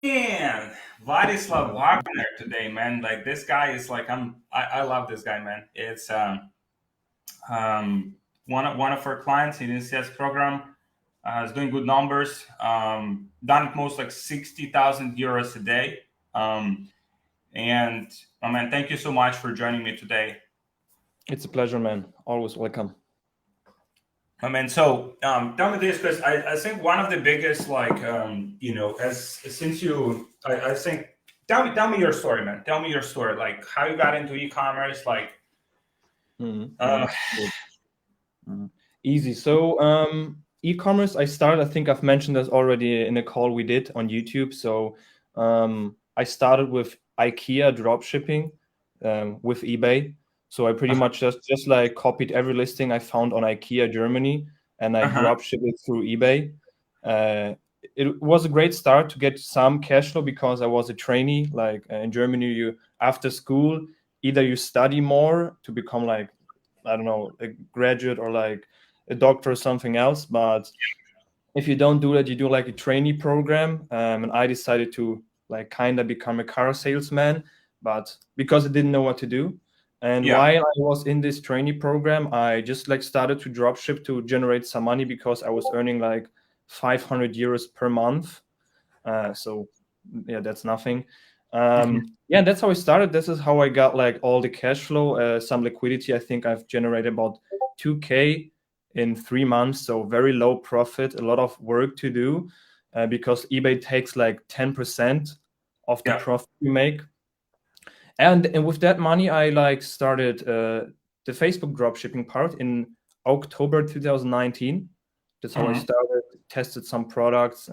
Man, Vladislav Wagner today, man. Like this guy is like I love this guy, man. It's um one of our clients in NCS program is doing good numbers. Done at most like 60,000 euros a day. And oh man, thank you so much for joining me today. It's a pleasure, man. Always welcome. I mean, so tell me this, because I think one of the biggest, like, as since you, I think, tell me your story, man. Tell me your story, like how you got into e-commerce, like. Good. Easy. So, e-commerce, I started, I think I've mentioned this already in a call we did on YouTube. So, I started with IKEA drop shipping with eBay. So I pretty much just like copied every listing I found on IKEA Germany and I Uh-huh. drop shipped it through eBay. It was a great start to get some cash flow because I was a trainee. Like in Germany, you after school either you study more to become like, I don't know, a graduate or like a doctor or something else. But if you don't do that, you do like a trainee program. And I decided to like kind of become a car salesman, but because I didn't know what to do. And Yeah. while I was in this trainee program, I just like started to drop ship to generate some money because I was earning like 500 euros per month. So yeah, that's nothing. Mhm. Yeah, that's how I started. This is how I got like all the cash flow, some liquidity. I think I've generated about 2K in 3 months. So very low profit, a lot of work to do because eBay takes like 10% of the Yeah. profit you make. And with that money, I like started the Facebook dropshipping part in October 2019. That's how I Mhm. started, tested some products.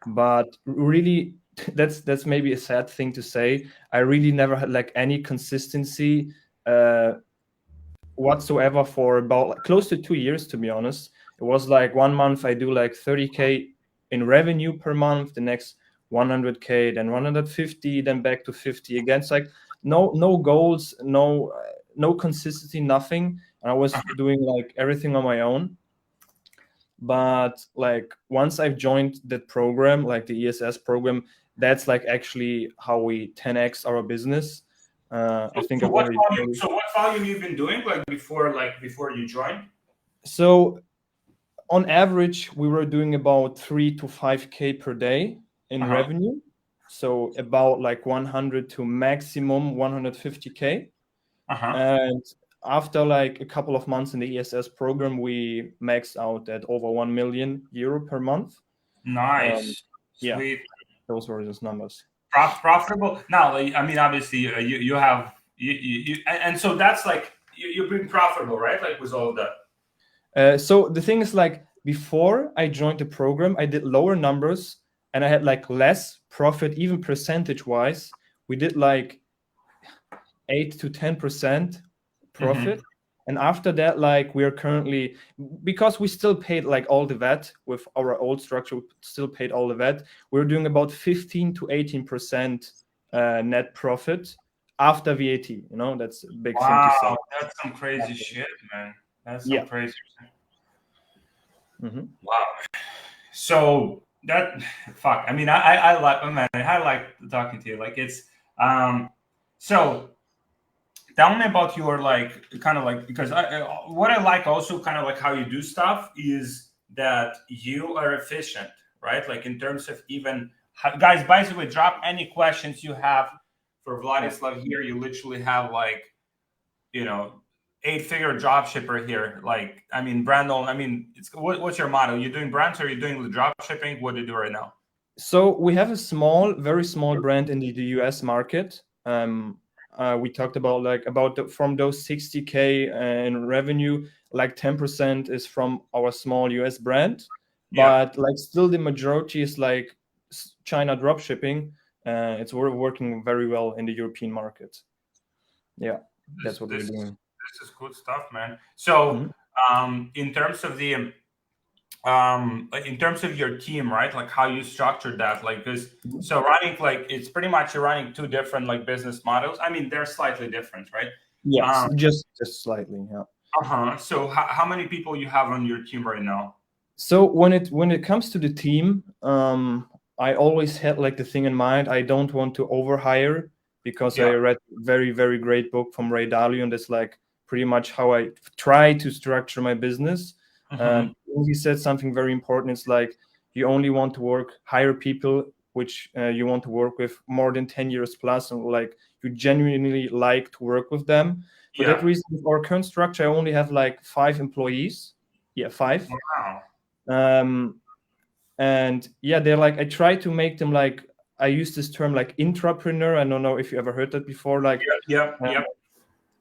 But really, that's maybe a sad thing to say. I really never had like any consistency whatsoever for about like, close to 2 years, to be honest. It was like 1 month I do like 30K in revenue per month, the next 100K, then 150, then back to 50 again. It's like no goals, no consistency, nothing. And I was doing like everything on my own. But like once I've joined that program, like the ESS program, that's like actually how we 10x our business. I think So I've what already volume? told you. So what volume you've been doing, like before you joined? So on average, we were doing about 3 to 5K per day in Uh-huh. revenue. So about like 100 to maximum 150K. Uh-huh. And after like a couple of months in the ESS program, we maxed out at over 1 million euro per month. Um, Nice. yeah, Sweet. those were those numbers. Profitable now, like, I mean, obviously, you have and so that's like you've been profitable, right, like with all of that. So the thing is, like before I joined the program, I did lower numbers and I had like less profit, even percentage wise. We did like 8 to 10% Hmm. profit. And after that, like we are currently, because we still paid like all the VAT with our old structure, we still paid all the VAT. We're doing about 15 to 18% net profit after VAT. That's a big thing to say. Wow, that's some crazy shit, man. That's some Yeah. crazy. Mhm. Wow. So that fuck. I mean, I like, oh man, I like talking to you. Like it's so tell me about your, like, kind of like, because what I like also kind of like how you do stuff is that you are efficient, right? Like in terms of even guys. By the way, drop any questions you have for Yeah. Vladislav here. You literally have like, you know, eight-figure job shipper here. Like, I mean, Brandon. I mean, what's your motto? You doing brands or you doing the drop shipping? What do you do right now? So we have a small, very small brand in the US market. We talked about like from those 60K in revenue, like 10% is from our small US brand, Yeah. but like still the majority is like China drop shipping. It's working very well in the European market. Yeah, This that's what this we're is doing. this is good stuff, man. So, Mhm. in terms of the like in terms of your team, right? Like how you structured that, like because Mhm. so running, like it's pretty much you're running two different like business models. I mean, they're slightly different, right? Yes, Um, just slightly. Yeah. uh-huh. So how many people you have on your team right now? So when it comes to the team, I always had like the thing in mind, I don't want to overhire, because I Yeah. read very, very great book from Ray Dalio, and that's like pretty much how I try to structure my business. Mm-hmm. And he said something very important. It's like, you only want to hire people which you want to work with more than 10 years plus, and like you genuinely like to work with them. For that Yeah. reason, with our current structure, I only have like 5 employees. Yeah, 5. Wow. Um, and yeah, they're like, I try to make them like, I use this term like intrapreneur. I don't know if you ever heard that before. Like, Yep. Yep. um, Yep.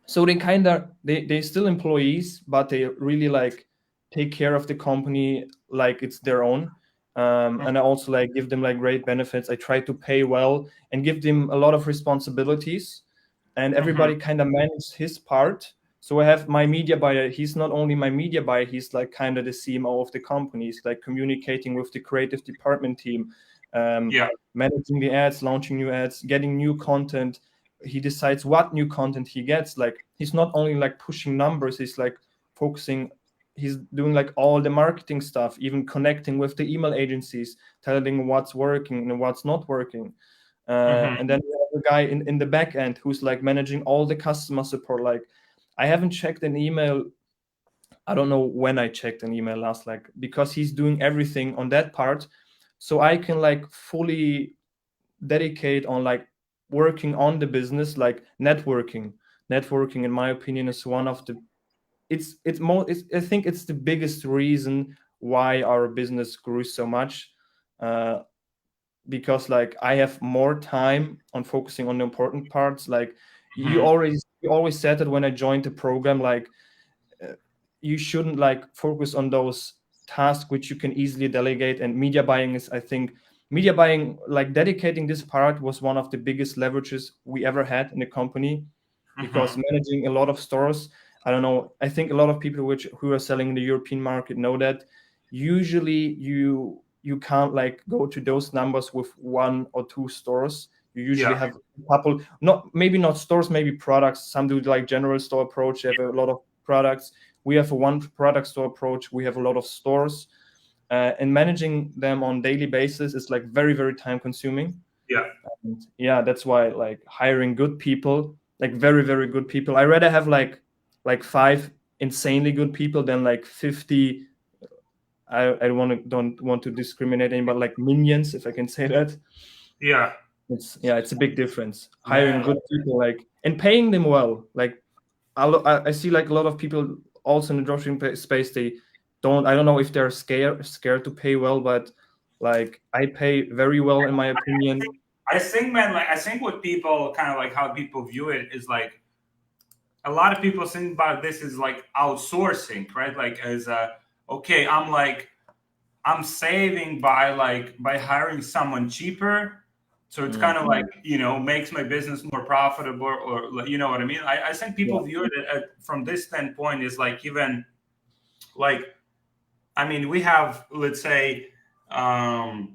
so they kind of they still employees, but they really like take care of the company like it's their own. And I also like give them like great benefits. I try to pay well and give them a lot of responsibilities, and Mm-hmm. everybody kind of manages his part. So I have my media buyer. He's not only my media buyer, he's like kind of the CMO of the company. He's like communicating with the creative department team, Yeah. managing the ads, launching new ads, getting new content. He decides what new content he gets. Like, he's not only like pushing numbers, he's like focusing, he's doing like all the marketing stuff, even connecting with the email agencies, telling what's working and what's not working. Mm-hmm. And then we have a guy in the back end who's like managing all the customer support. Like, I haven't checked an email. I don't know when I checked an email last, like, because he's doing everything on that part. So I can like fully dedicate on like working on the business, like networking in my opinion is one of the, it's more it's, I think it's the biggest reason why our business grew so much. uh, because like I have more time on focusing on the important parts. Like, Mm-hmm. you always said that when I joined the program, like, uh, you shouldn't like focus on those tasks which you can easily delegate. And media buying is, I think, media buying, like dedicating this part was one of the biggest leverages we ever had in the company, because Mm-hmm. managing a lot of stores, I don't know, I think a lot of people who are selling in the European market know that usually you can't like go to those numbers with 1 or 2 stores. You usually Yeah. have a couple, not maybe not stores, maybe products. Some do like general store approach, they have a lot of products. We have a one product store approach, we have a lot of stores. And managing them on daily basis is like very, very time consuming. Yeah. And yeah, that's why like hiring good people, like very, very good people, I rather have like 5 insanely good people than like 50. Don't want to discriminate anybody, like minions, if I can say that. Yeah. It's a big difference hiring Man. good people, like, and paying them well. Like, I see like a lot of people also in the dropshipping space, they don't, I don't know if they're scared to pay well, but like I pay very well in my opinion. I think, man, like I think what people kind of like how people view it is like a lot of people think about this is like outsourcing, right? Like as okay, I'm saving by hiring someone cheaper. So it's kind of like, makes my business more profitable, or you know what I mean? I think Yeah. people view it from this standpoint is like, even like, I mean, we have, let's say, I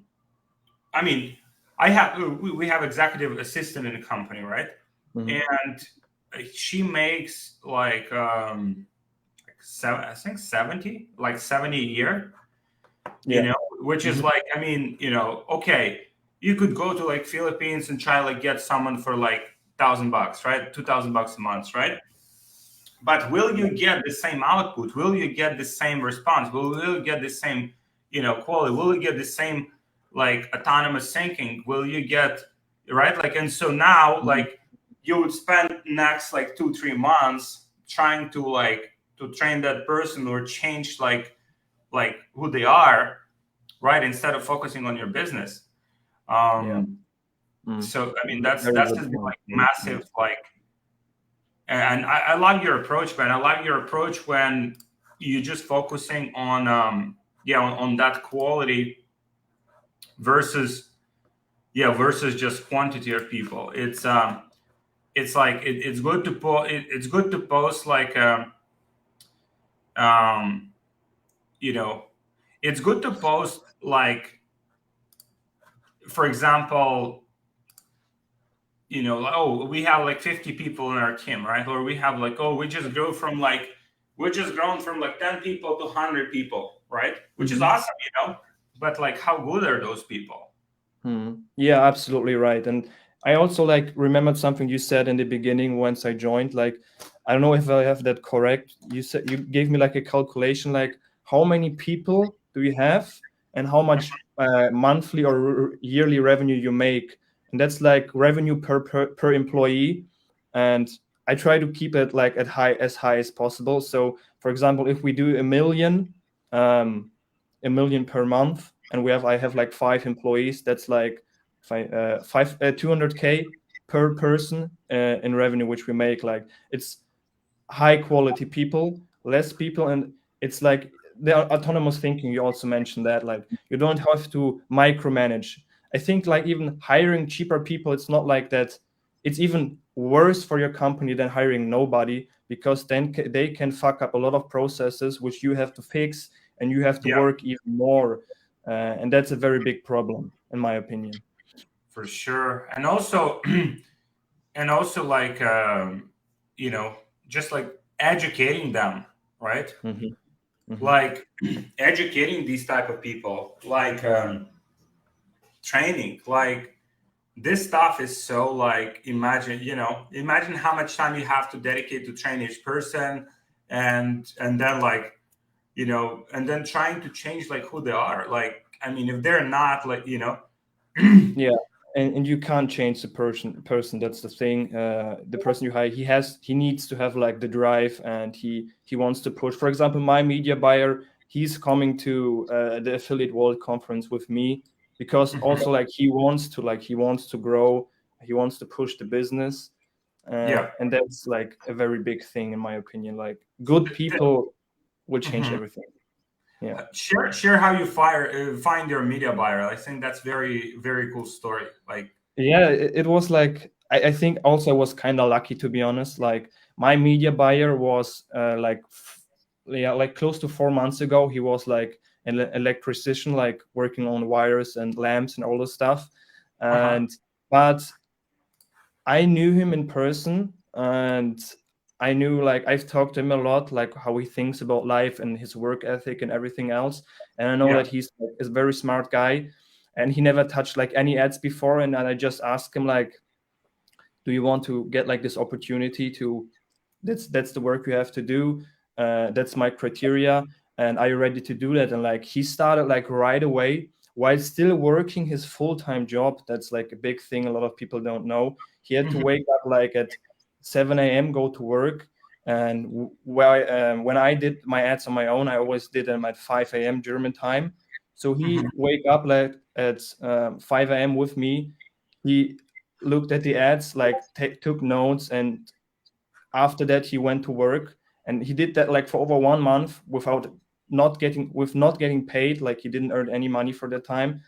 mean, we have executive assistant in the company, right? Mhm. And she makes I think 70, like 70 a year, Yeah. which is Mhm. like, I mean, okay, you could go to like Philippines and try like get someone for like $1,000, right? $2,000 a month, right? But will you get the same output? Will you get the same response? Will you get the same, quality? Will you get the same like autonomous thinking? Will you get, right? Like, and so now, Mhm. like, you would spend next like 2-3 months trying to train that person or change like who they are, right? Instead of focusing on your business. Yeah. Um, Mm. so I mean, that's Very that's good just point. like massive, like, and I love your approach, man. I love your approach when you're just focusing on on that quality versus versus just quantity of people. It's like it's good to it's good to post like um you know it's good to post like, for example, like, oh, we have like 50 people in our team, right? Or we have like, oh, we just grown from like 10 people to 100 people, right? Which is Mhm. awesome. But like, how good are those people? Yeah, absolutely right. And I also like remembered something you said in the beginning once I joined. Like, I don't know if I have that correct. You said you gave me like a calculation, like how many people do you have and how much monthly or yearly revenue you make, and that's like revenue per employee. And I try to keep it like at as high as possible. So, for example, if we do um, a million per month, and I have like 5 employees, that's like 200K per person in revenue, which we make. Like, it's high quality people, less people, and it's like the autonomous thinking. You also mentioned that, like, you don't have to micromanage. I think like even hiring cheaper people, it's not like that. It's even worse for your company than hiring nobody, because then they can fuck up a lot of processes which you have to fix, and you have to Yeah, work even more, and that's a very big problem in my opinion. for sure. And also, and also like you know, just like educating them, right? Hmm. Hmm. Like educating these type of people, like training, like this stuff is so like, imagine, imagine how much time you have to dedicate to train each person, and then like, and then trying to change like who they are. Like, I mean, if they're not like, Yeah, and you can't change the person. That's the thing. The person you hire, he needs to have like the drive, and he wants to push. For example, my media buyer, he's coming to the affiliate world conference with me because Mhm. also like he wants to grow, he wants to push the business, Yeah. and that's like a very big thing in my opinion. Like, good people will change Mhm. everything. Yeah. Share how you find your media buyer. I think that's very very cool story. Like, Yeah, it was like I think also I was kind of lucky, to be honest. Like, my media buyer was yeah, like close to 4 months ago. He was like an electrician, like working on wires and lamps and all the stuff. uh-huh. And but I knew him in person, and I knew, like, I've talked to him a lot, like how he thinks about life and his work ethic and everything else. And I know Yeah. that he's like, is a very smart guy, and he never touched like any ads before. And I just asked him like, "Do you want to get like this opportunity to? That's the work you have to do. That's my criteria, and are you ready to do that?" And like, he started like right away while still working his full-time job. That's like a big thing a lot of people don't know. He had to Mhm. wake up like at 7 a.m., go to work. And when I did my ads on my own, I always did them at 5 a.m. German time. So he Mhm. wake up like at 5 a.m. with me. He looked at the ads, like took notes, and after that he went to work. And he did that like for over 1 month without not getting paid. Like, he didn't earn any money for the time.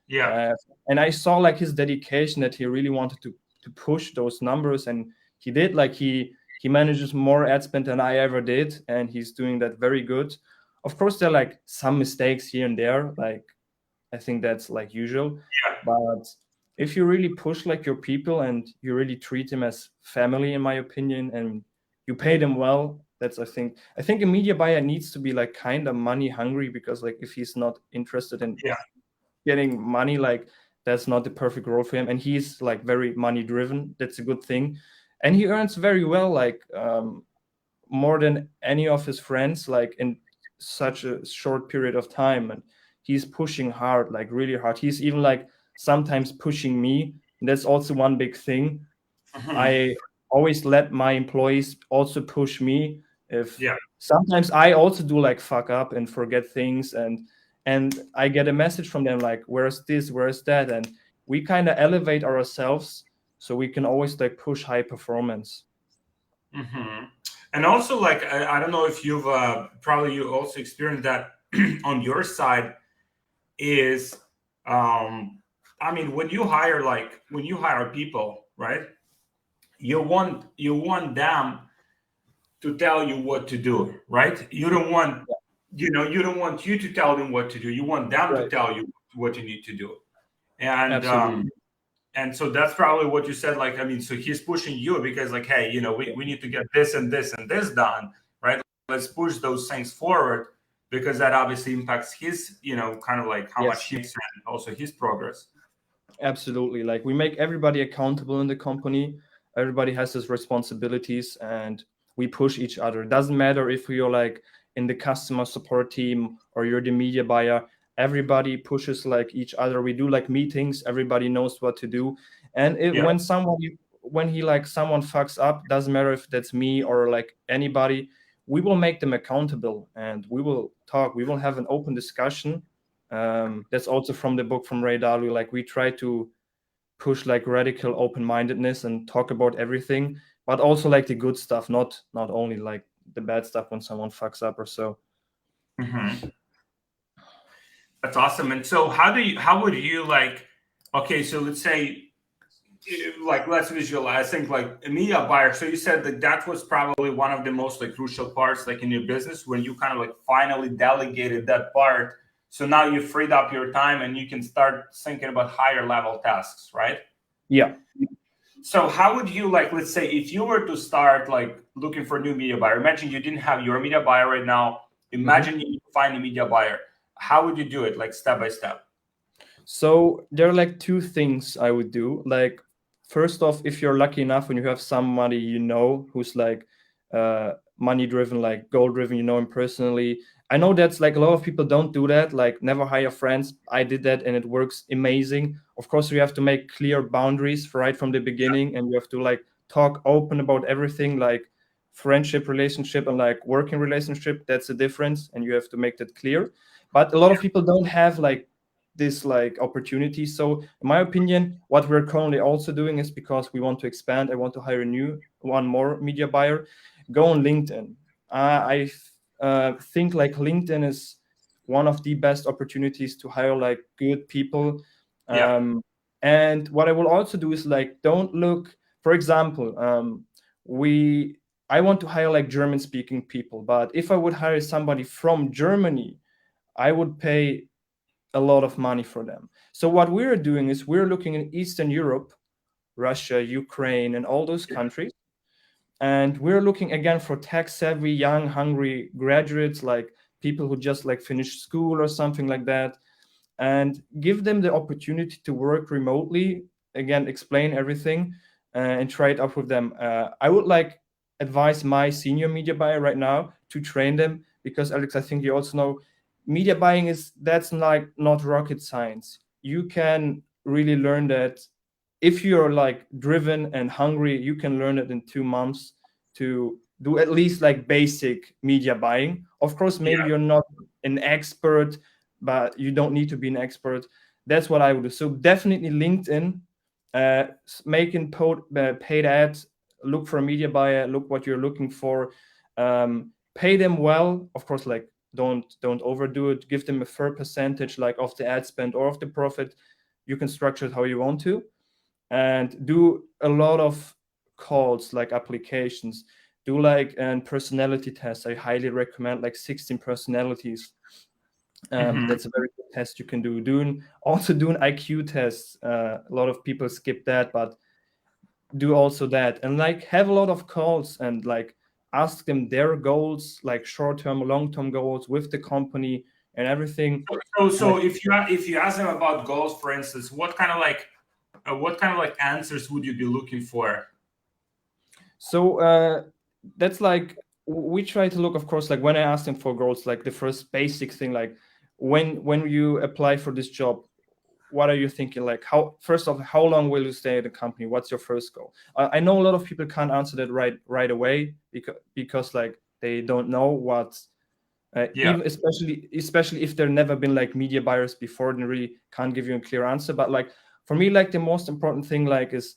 Yeah. uh, and I saw like his dedication, that he really wanted to push those numbers. And he did, like, he manages more ad spend than I ever did, and he's doing that very good. Of course, there are like some mistakes here and there, like, I think that's like usual. But if you really push like your people, and you really treat them as family, in my opinion, and you pay them well, that's, I think a media buyer needs to be like kind of money hungry, because like if he's not interested in Yeah. getting money, like, that's not the perfect role for him. And he's like very money driven. That's a good thing. And he earns very well, like, more than any of his friends, like, in such a short period of time. And he's pushing hard, like really hard. He's even like sometimes pushing me. And that's also one big thing. Mhm. I always let my employees also push me. If Yeah. sometimes I also do like fuck up and forget things, and I get a message from them like, where's this, where's that? And we kind of elevate ourselves, so we can always like push high performance. Hmm. And also, like, I don't know if you've probably you also experienced that on your side is, I mean, when you hire people, right? You want them to tell you what to do, right? You don't want, Yeah, you don't want you to tell them what to do. You want them to right. tell you what you need to do. And Absolutely. so that's probably what you said. Like, I mean, so he's pushing you because, like, hey, Yeah. we need to get this and this and this done, right? Let's push those things forward, because that obviously impacts his, kind of like how much Yes. he makes and also his progress. Absolutely. Like we make everybody accountable in the company. Everybody has his responsibilities and we push each other. It doesn't matter if you're like in the customer support team or you're the media buyer. Everybody pushes like each other. We do like meetings. Everybody knows what to do. And Yeah. when he like someone fucks up, doesn't matter if that's me or like anybody, we will make them accountable and we will talk. We will have an open discussion. That's also from the book from Ray Dalio. Like we try to push like radical open-mindedness and talk about everything, but also like the good stuff, not only like the bad stuff when someone fucks up or so. Mm-hmm. That's awesome. And so how would you like, okay, so let's say, like, let's visualize, think like a media buyer. So you said that that was probably one of the most like crucial parts like in your business when you kind of like finally delegated that part. So now you freed up your time and you can start thinking about higher level tasks, right? Yeah. So how would you like, let's say if you were to start like looking for a new media buyer, imagine you didn't have your media buyer right now. Imagine you find a media buyer. How would you do it, like step by step? So there are like two things I would do. Like first off, if you're lucky enough and you have somebody you know who's like money driven, like goal driven, you know him personally. I know that's like a lot of people don't do that, like never hire friends. I did that and it works amazing. Of course, you have to make clear boundaries right from the beginning and you have to like talk open about everything, like friendship, relationship, and like working relationship. That's the difference, and you have to make that clear. But a lot of people don't have like this like opportunity. So in my opinion, what we're currently also doing is because we want to expand, I want to hire one more media buyer, go on LinkedIn. I think like LinkedIn is one of the best opportunities to hire like good people. Yeah. And what I will also do is like don't look, for example, we I want to hire like German speaking people, but if I would hire somebody from Germany, I would pay a lot of money for them. So what we're doing is we're looking in Eastern Europe, Russia, Ukraine, and all those countries. And we're looking again for tech savvy, young, hungry graduates, like people who just like finished school or something like that, and give them the opportunity to work remotely. Again, explain everything and try it out with them. I would like advise my senior media buyer right now to train them because Alex, I think you also know media buying is that's like not rocket science. You can really learn that if you're like driven and hungry, you can learn it in 2 months to do at least like basic media buying. Of course, maybe you're not an expert, but you don't need to be an expert. That's what I would do. So definitely LinkedIn, making paid ads, look for a media buyer, look what you're looking for, pay them well. Of course, like don't overdo it. Give them a fair percentage like of the ad spend or of the profit. You can structure it how you want to, and do a lot of calls like applications. Do like an personality test. I highly recommend like 16 personalities. That's a very good test you can do. Also do an IQ test. A lot of people skip that, but do also that, and like have a lot of calls and like ask them their goals, like short-term, long-term goals with the company and everything. So if you ask them about goals, for instance, what kind of like answers would you be looking for? So that's like we try to look, of course, like when I ask them for goals, like the first basic thing, like when you apply for this job, what are you thinking? Like first off, how long will you stay at the company? What's your first goal? I know a lot of people can't answer that right away because like they don't know what. Even especially if they've never been like media buyers before, they really can't give you a clear answer. But like for me, like the most important thing like is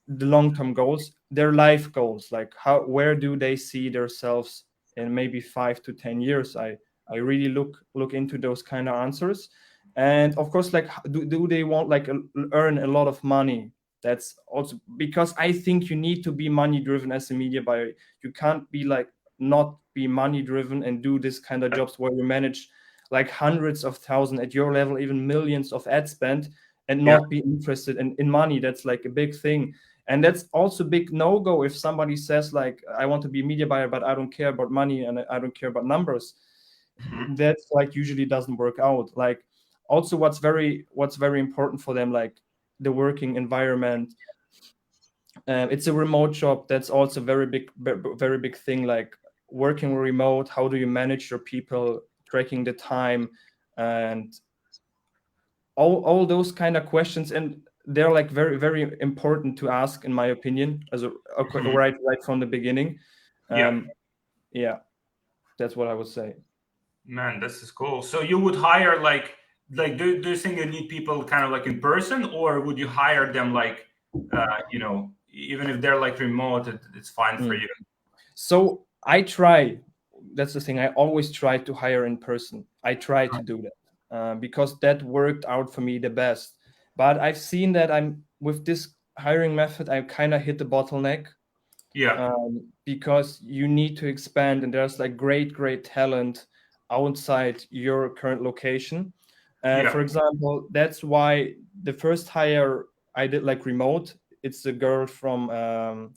the long-term goals, their life goals, like where do they see themselves in maybe 5 to 10 years. I really look into those kind of answers. And of course, like do they want like earn a lot of money? That's also because I think you need to be money driven as a media buyer. You can't be like not be money driven and do this kind of jobs where you manage like hundreds of thousands at your level, even millions of ad spend, and not be interested in money. That's like a big thing. And that's also big no-go if somebody says like, I want to be a media buyer, but I don't care about money and I don't care about numbers. That's like usually doesn't work out. Like also what's very important for them, like the working environment. It's a remote job. That's also very big thing. Like working remote, how do you manage your people, tracking the time, and all those kind of questions. And they're like very important to ask, in my opinion, as right from the beginning. Yeah. Yeah, that's what I would say. Man, this is cool. So you would hire do you think you need people kind of like in person, or would you hire them like even if they're like remote, it's fine for you? So I try. That's the thing. I always try to hire in person. I try to do that because that worked out for me the best. But I've seen that I'm with this hiring method, I kind of hit the bottleneck. Yeah. Because you need to expand, and there's like great talent outside your current location. Yeah. For example, that's why the first hire I did like remote. It's a girl from I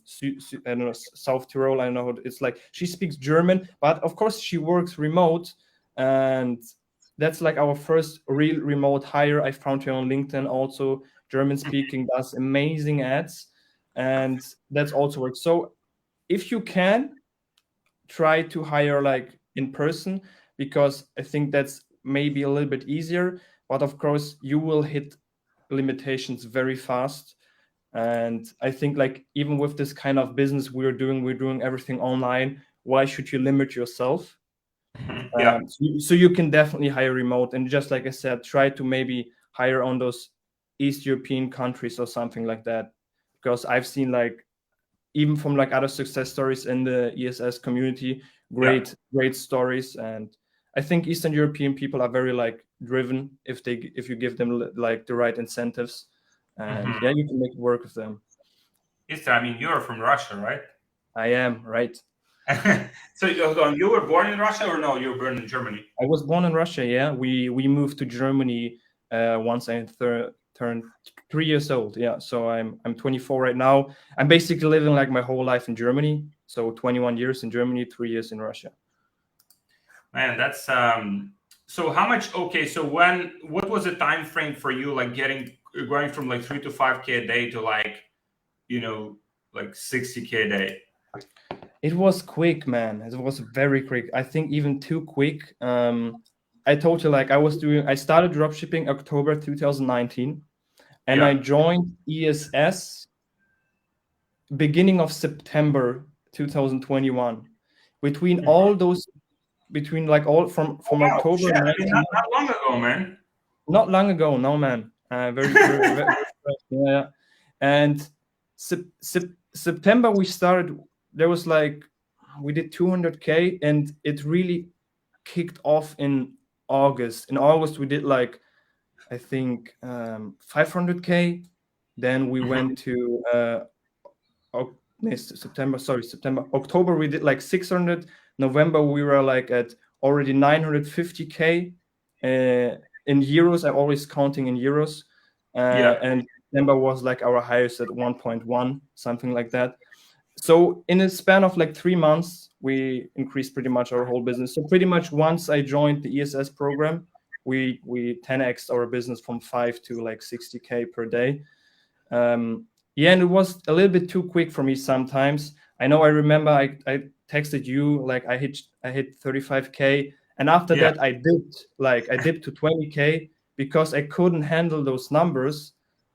don't know, South Tyrol. I don't know. It's like she speaks German, but of course she works remote, and that's like our first real remote hire. I found her on LinkedIn. Also, German speaking, does amazing ads, and that's also works. So if you can, try to hire like in person, because I think that's maybe a little bit easier. But of course, you will hit limitations very fast. And I think like even with this kind of business we're doing everything online. Why should you limit yourself? Yeah. So you can definitely hire remote, and just like I said, try to maybe hire on those East European countries or something like that, because I've seen like even from like other success stories in the ESS community, great stories. And I think Eastern European people are very like driven if you give them like the right incentives, and yeah, you can make it work with them. Easter, I mean, you're from Russia, right? I am, right. So you were born in Russia, or no? You were born in Germany? I was born in Russia. Yeah, we moved to Germany once I turned 3 years old. Yeah, so I'm 24 right now. I'm basically living like my whole life in Germany. So 21 years in Germany, 3 years in Russia. Man, that's so how much? Okay, so what was the time frame for you, like going from like 3 to 5K a day to like like 60K a day? It was quick, man. It was very quick. I think even too quick. I told you like I started dropshipping October 2019, and I joined ESS beginning of September 2021. Between all those, between like all from October. Shit, I mean, not long ago, man. Not long ago, no, man. Very yeah. And September we started. There was like we did 200K, and it really kicked off in August. In August we did like I think 500K. Then we went to September. October we did like 600. November we were like at already 950K in euros. I'm always counting in euros. And December was like our highest at 1.1, something like that. So in a span of like 3 months, we increased pretty much our whole business. So pretty much once I joined the ESS program, we 10x our business from 5 to like 60K per day. Yeah, and it was a little bit too quick for me sometimes. I know. I remember I texted you like I hit 35K, and after that I dipped to 20K because I couldn't handle those numbers.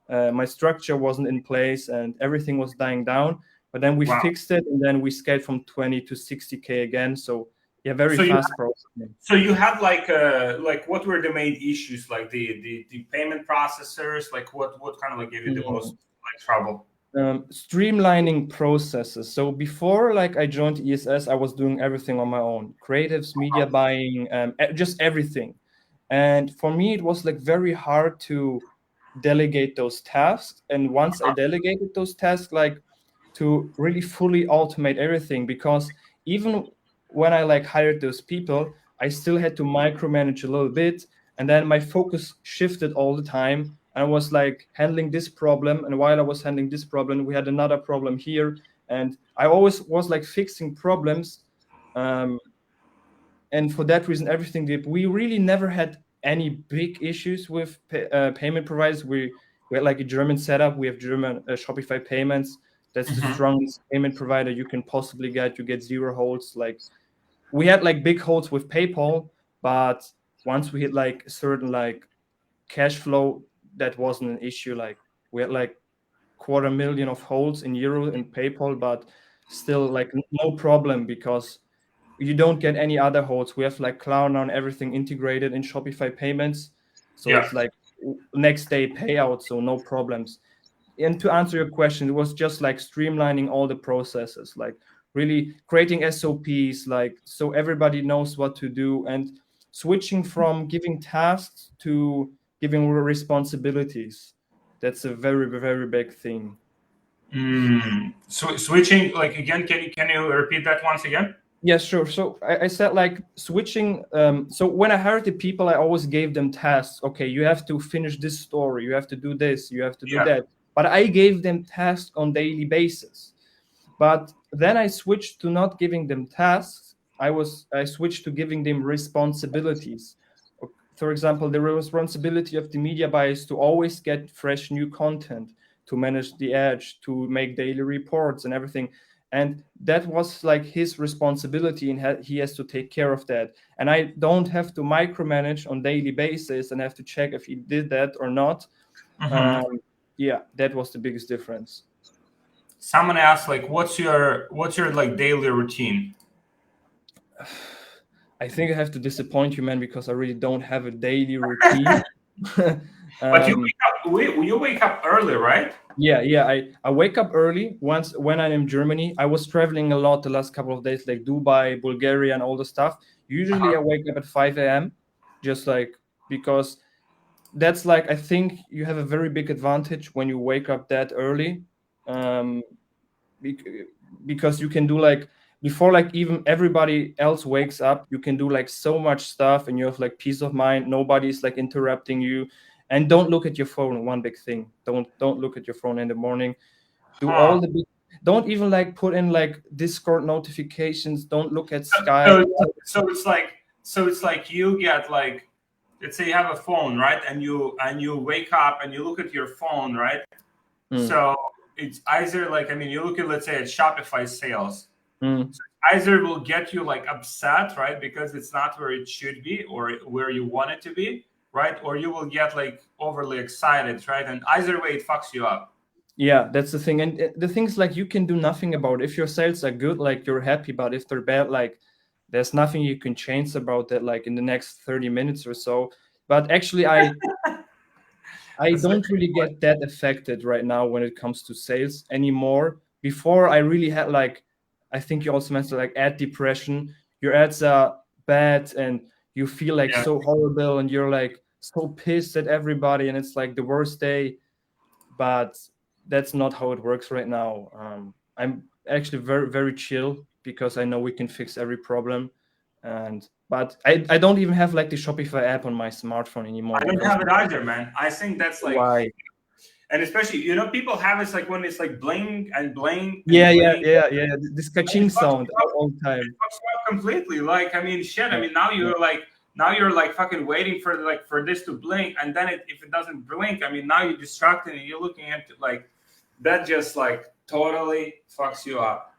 My structure wasn't in place, and everything was dying down. But then we fixed it, and then we scaled from 20 to 60K again. So yeah, very fast processing. So you had like what were the main issues? Like the payment processors? Like what kind of like gave you the most like trouble? Streamlining processes. So before like I joined ESS, I was doing everything on my own, creatives, media buying, just everything. And for me, it was like very hard to delegate those tasks. And once I delegated those tasks, like to really fully automate everything, because even when I like hired those people, I still had to micromanage a little bit. And then my focus shifted all the time. And I was like handling this problem. And while I was handling this problem, we had another problem here. And I always was like fixing problems. And for that reason, everything did. We really never had any big issues with payment providers. We We had like a German setup. We have German Shopify payments. That's the strongest payment provider you can possibly get. You get zero holds. Like we had like big holds with PayPal, but once we hit like a certain like cash flow, that wasn't an issue. Like we had like 250,000 of holds in euro in PayPal, but still like no problem because you don't get any other holds. We have like Klarna and everything integrated in Shopify payments. So Yeah. it's like next day payout, so no problems. And to answer your question, it was just like streamlining all the processes, like really creating SOPs, like so everybody knows what to do, and switching from giving tasks to giving responsibilities. That's a very, very big thing. So switching, like again, can you repeat that once again? Yeah, sure. So I said like switching. So when I hired the people, I always gave them tasks. Okay, you have to finish this story. You have to do this. You have to do Yeah. that. But I gave them tasks on daily basis. But then I switched to not giving them tasks. I switched to giving them responsibilities. For example, the responsibility of the media buyer is to always get fresh new content, to manage the edge, to make daily reports and everything. And that was like his responsibility, and he has to take care of that. And I don't have to micromanage on daily basis and have to check if he did that or not. Yeah, that was the biggest difference. Someone asked, like, what's your like daily routine? I think I have to disappoint you, man, because I really don't have a daily routine. But you wake up early, right? Yeah. I wake up early. Once when I'm in Germany, I was traveling a lot the last couple of days, like Dubai, Bulgaria, and all the stuff. Usually I wake up at 5 a.m. just like because that's like I think you have a very big advantage when you wake up that early. Because you can do like before like even everybody else wakes up, you can do like so much stuff and you have like peace of mind. Nobody's like interrupting you. And don't look at your phone. One big thing, don't look at your phone in the morning. Do all the big, don't even like put in like Discord notifications. Don't look at Skype. So it's like you get like, let's say you have a phone, right? And you wake up and you look at your phone, right? So it's either like, I mean, you look at, let's say, at Shopify sales. So either will get you like upset, right? Because it's not where it should be or where you want it to be, right? Or you will get like overly excited, right? And either way, it fucks you up. Yeah, that's the thing. And the things like you can do nothing about it. If your sales are good, like you're happy, but if they're bad, like there's nothing you can change about that, like in the next 30 minutes or so. But actually, I don't really get that affected right now when it comes to sales anymore. Before, I really had like, I think you also mentioned like ad depression. Your ads are bad and you feel like so horrible and you're like so pissed at everybody and it's like the worst day. But that's not how it works right now. I'm actually very, very chill because I know we can fix every problem. But I don't even have like the Shopify app on my smartphone anymore. I don't have it either, man. I think that's like, why? and especially, people have it's like when it's like bling and bling. Yeah. This And catching it fucks sound you up. all the time. It fucks you up completely. Like, I mean, shit. I mean, now you're like fucking waiting for this to blink, and then if it doesn't blink, I mean, now you're distracted and you're looking at it like that. Just like totally fucks you up.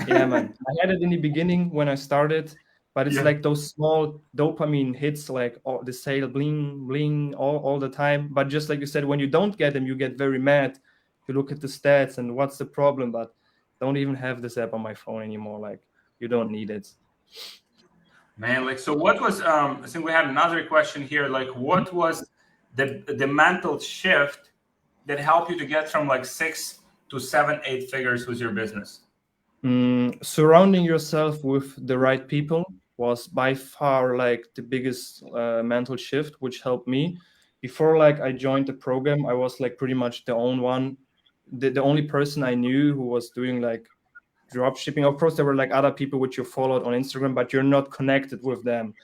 Yeah, man. I had it in the beginning when I started, but it's like those small dopamine hits, like the sale bling bling all the time. But just like you said, when you don't get them, you get very mad. You look at the stats and what's the problem? But don't even have this app on my phone anymore. Like you don't need it. Man, like, so what was I think we had another question here, like what was the mental shift that helped you to get from like 6 to 7 8 figures with your business? Surrounding yourself with the right people was by far like the biggest mental shift, which helped me. Before like I joined the program, I was like pretty much the only person I knew who was doing like drop shipping. Of course, there were like other people which you followed on Instagram, but you're not connected with them.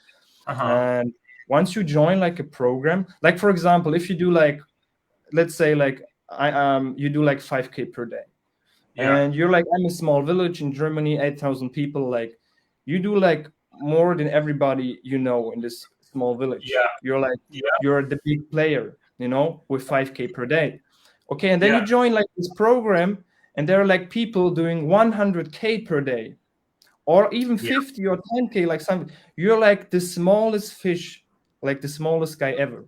And once you join like a program, like for example, if you do like, let's say like you do like 5K per day. And you're like, I'm a small village in Germany, 8,000 people. Like, you do like more than everybody you know in this small village. You're like, you're the big player, with 5K per day. Okay, and then you join like this program, and there are like people doing 100K per day, or even 50 or 10K, like something. You're like the smallest fish, like the smallest guy ever.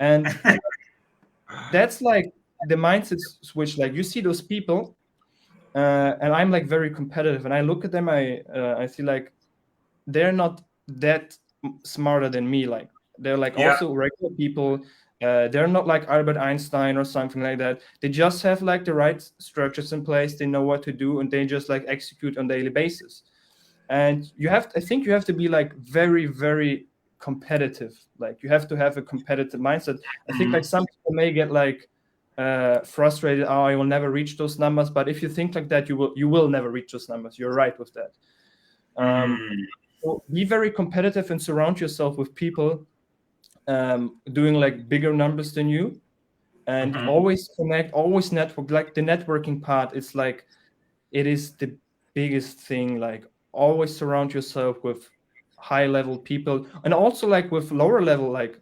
And that's like the mindset switch. Like you see those people, and I'm like very competitive, and I look at them, I see like they're not that smarter than me. Like they're like also regular people. They're not like Albert Einstein or something like that. They just have like the right structures in place. They know what to do, and they just like execute on daily basis. And I think you have to be like very, very competitive. Like you have to have a competitive mindset. I think like some people may get like frustrated. Oh, I will never reach those numbers. But if you think like that, you will never reach those numbers. You're right with that. So be very competitive and surround yourself with people doing like bigger numbers than you, and always connect, always network. Like the networking part, it's like it is the biggest thing. Like always surround yourself with high level people, and also like with lower level, like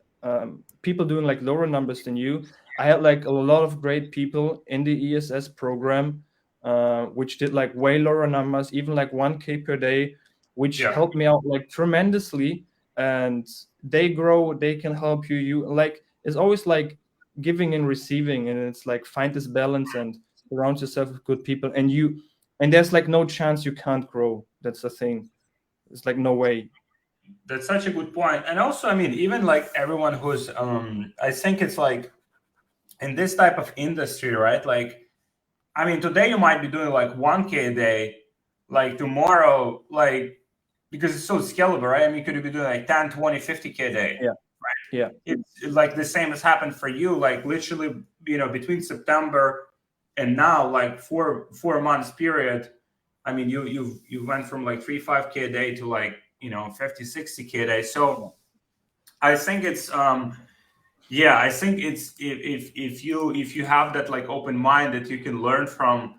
people doing like lower numbers than you. I had like a lot of great people in the ESS program, which did like way lower numbers, even like 1K per day, which helped me out like tremendously. And they grow, they can help you. You like, it's always like giving and receiving, and it's like find this balance and surround yourself with good people, and there's like no chance you can't grow. That's the thing. It's like no way. That's such a good point. And also, I mean, even like everyone who's I think it's like in this type of industry, right? Like, I mean, today you might be doing like 1K a day, like tomorrow, like, because it's so scalable, right? I mean, you could be doing like 10, 20, 50K a day. Yeah. Right? Yeah. It's like the same has happened for you, like literally, between September and now, like four months period. I mean, you went from like 3-5K a day to like, 50, 60K a day. So I think it's I think it's if you have that like open mind that you can learn from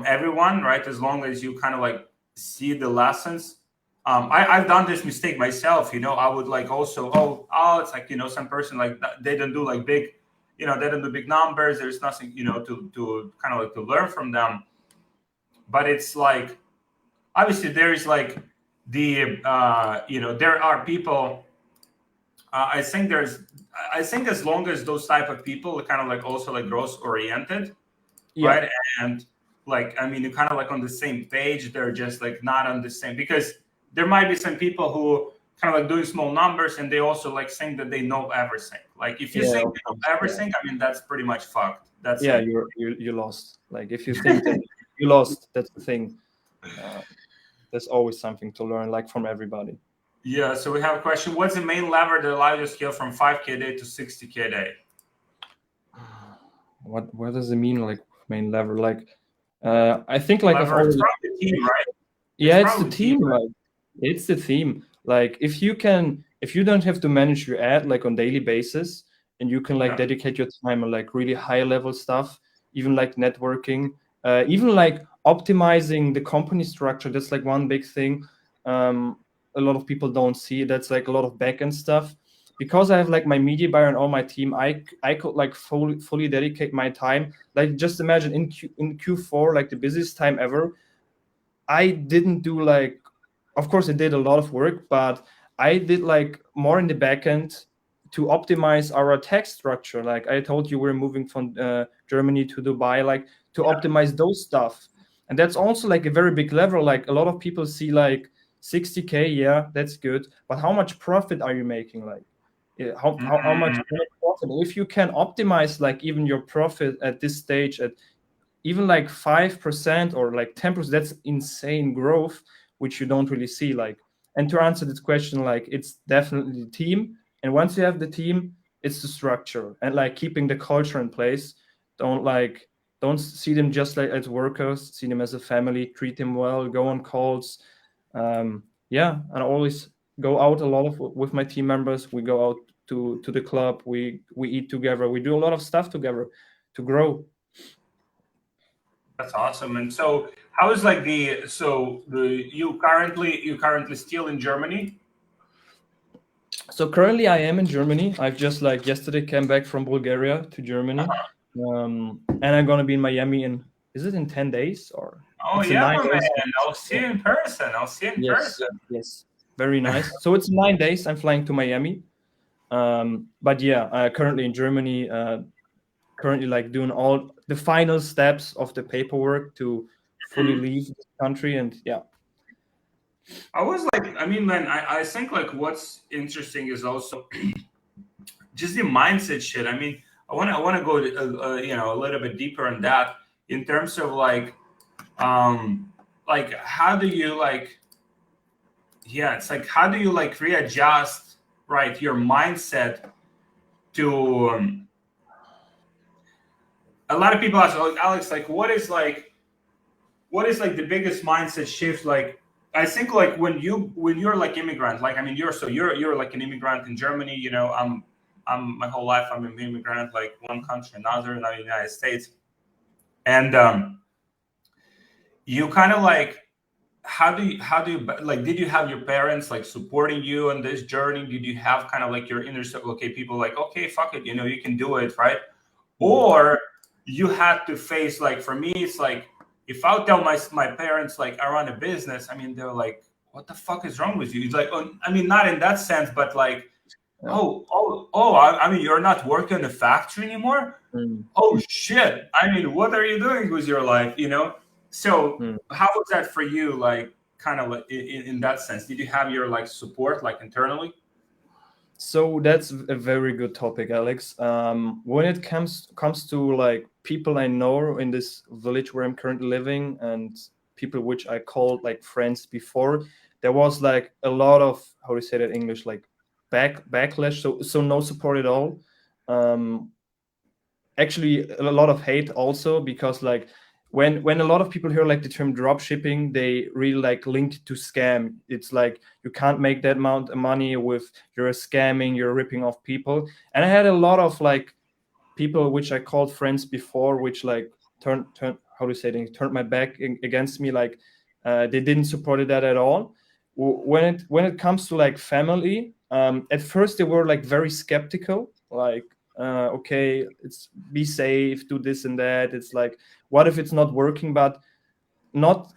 everyone, right? As long as you kind of like see the lessons. I've done this mistake myself. I would like also it's like some person like they don't do like big, they don't do big numbers. There's nothing to kind of like to learn from them. But it's like obviously there is like the there are people. I think as long as those type of people are kind of like also like growth oriented, right? And like, I mean, you're kind of like on the same page. They're just like not on the same, because there might be some people who kind of like doing small numbers and they also like think that they know everything. Like if you think you know everything, I mean, that's pretty much fucked. That's it. You lost. Like if you think that you lost, that's the thing. There's always something to learn, like from everybody. Yeah, so we have a question. What's the main lever that allows you to scale from 5K a day to 60K a day? What does it mean, like main lever? Like, I think like lever, it's probably the team, right? It's the team. Right? Like, it's the theme. Like, if you don't have to manage your ad like on daily basis, and you can like dedicate your time on like really high level stuff, even like networking, even like optimizing the company structure. That's like one big thing. A lot of people don't see. That's like a lot of backend stuff. Because I have like my media buyer and all my team, I could like fully dedicate my time. Like just imagine in Q4, like the busiest time ever, I didn't do like, of course I did a lot of work, but I did like more in the backend to optimize our tax structure. Like I told you, we're moving from Germany to Dubai, like to optimize those stuff. And that's also like a very big level. Like a lot of people see like 60K, yeah, that's good, but how much profit are you making? Like how much profit? If you can optimize like even your profit at this stage at even like 5% or like 10%, that's insane growth, which you don't really see. Like, and to answer this question, like it's definitely the team. And once you have the team, it's the structure and like keeping the culture in place. Don't see them just like as workers, see them as a family, treat them well, go on calls. And I always go out a lot with my team members. We go out to the club, we eat together, we do a lot of stuff together to grow. That's awesome. And so how is like you currently still in Germany? So currently I am in Germany. I've just like yesterday came back from Bulgaria to Germany. and I'm gonna be in Miami is it in 10 days or Oh it's in yeah, 9 my man. days? I'll see you in person. I'll see you in Yes, person. yes, very nice. So it's 9 days. I'm flying to Miami. But yeah, currently in Germany, currently like doing all the final steps of the paperwork to fully leave the country. And yeah, I was like, I mean, man, I think like what's interesting is also just the mindset shit. I mean, I want to go you know, a little bit deeper on that in terms of like how do you like, yeah, it's like how do you like readjust, right, your mindset to a lot of people ask, like, Alex, like what is like the biggest mindset shift? Like I think like when you're like immigrant, like I mean you're like an immigrant in Germany, you know, I'm my whole life I'm an immigrant, like one country another, now the United States. And you kind of like how do you like did you have your parents like supporting you on this journey? Did you have kind of like your inner circle, okay, people like, okay, fuck it, you know, you can do it, right? Or you had to face, like for me it's like if I would tell my parents like I run a business, I mean they're like, what the fuck is wrong with you? It's like, oh, I mean not in that sense, but like, yeah. oh, I mean you're not working in a factory anymore? Mm, Oh shit, I mean what are you doing with your life, you know? So mm. how was that for you, like kind of like in that sense? Did you have your like support like internally? So that's a very good topic, Alex. When it comes to like people I know in this village where I'm currently living and people which I called like friends before, there was like a lot of how do you say that in English, like backlash. So no support at all. Um, Actually a lot of hate also because like when a lot of people hear like the term drop shipping, they really like link it to scam. It's like you can't make that amount of money with you're scamming, you're ripping off people. And I had a lot of like people which I called friends before, which like turn how to say it, turned my back against me. Like they didn't support that at all. When it comes to like family, at first they were like very skeptical, like okay, it's be safe, do this and that. It's like, what if it's not working? But not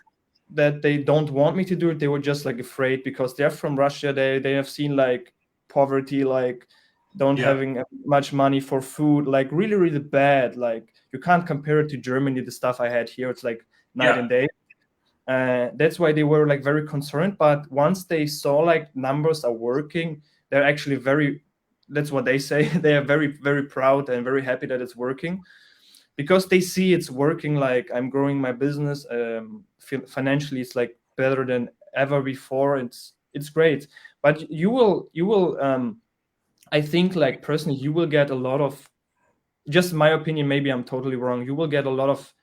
that they don't want me to do it. They were just like afraid because they're from Russia. They have seen like poverty, like don't Yeah, having much money for food, like really really bad. Like you can't compare it to Germany. The stuff I had here, it's like night yeah, and day. That's why they were like very concerned. But once they saw like numbers are working, they're actually very. That's what they say. They are very very proud and very happy that it's working because they see it's working. Like I'm growing my business financially. It's like better than ever before. It's great. But you will. I think like personally, you will get a lot of. Just my opinion. Maybe I'm totally wrong. You will get a lot of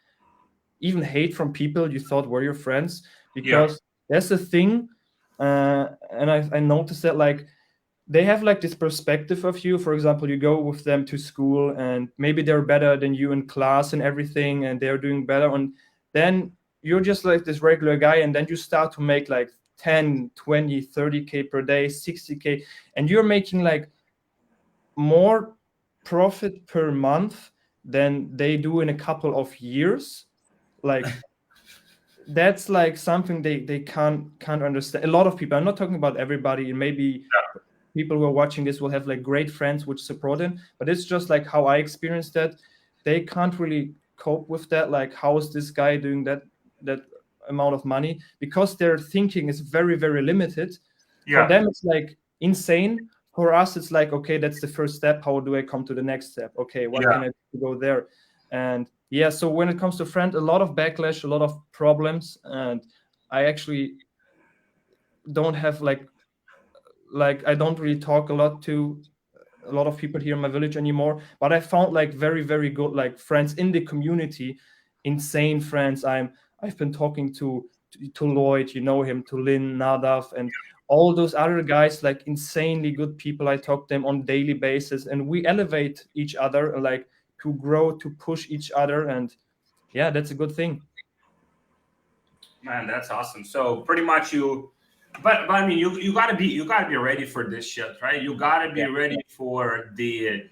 even hate from people you thought were your friends yeah, because that's the thing. And I noticed that like they have like this perspective of you. For example, you go with them to school and maybe they're better than you in class and everything and they're doing better, and then you're just like this regular guy, and then you start to make like 10, 20, 30K per day, 60K, and you're making like more profit per month than they do in a couple of years. Like that's like something they can't understand. A lot of people, I'm not talking about everybody, and maybe people who are watching this will have like great friends which support them, but it's just like how I experienced that. They can't really cope with that. Like, how is this guy doing that amount of money? Because their thinking is very very limited. For yeah. them it's like insane. For us it's like, okay, that's the first step. How do I come to the next step? Okay, what Yeah. can I do to go there? And yeah, so when it comes to friend, a lot of backlash, a lot of problems. And I actually don't have like I don't really talk a lot to a lot of people here in my village anymore, but I found like very very good like friends in the community, insane friends. I've been talking to Lloyd, you know him, to Lynn, Nadav, and all those other guys, like insanely good people. I talk to them on daily basis and we elevate each other, like to grow, to push each other. And yeah, that's a good thing. Man, that's awesome. So pretty much but I mean you gotta be ready for this shit, right? You gotta be Yeah. ready for the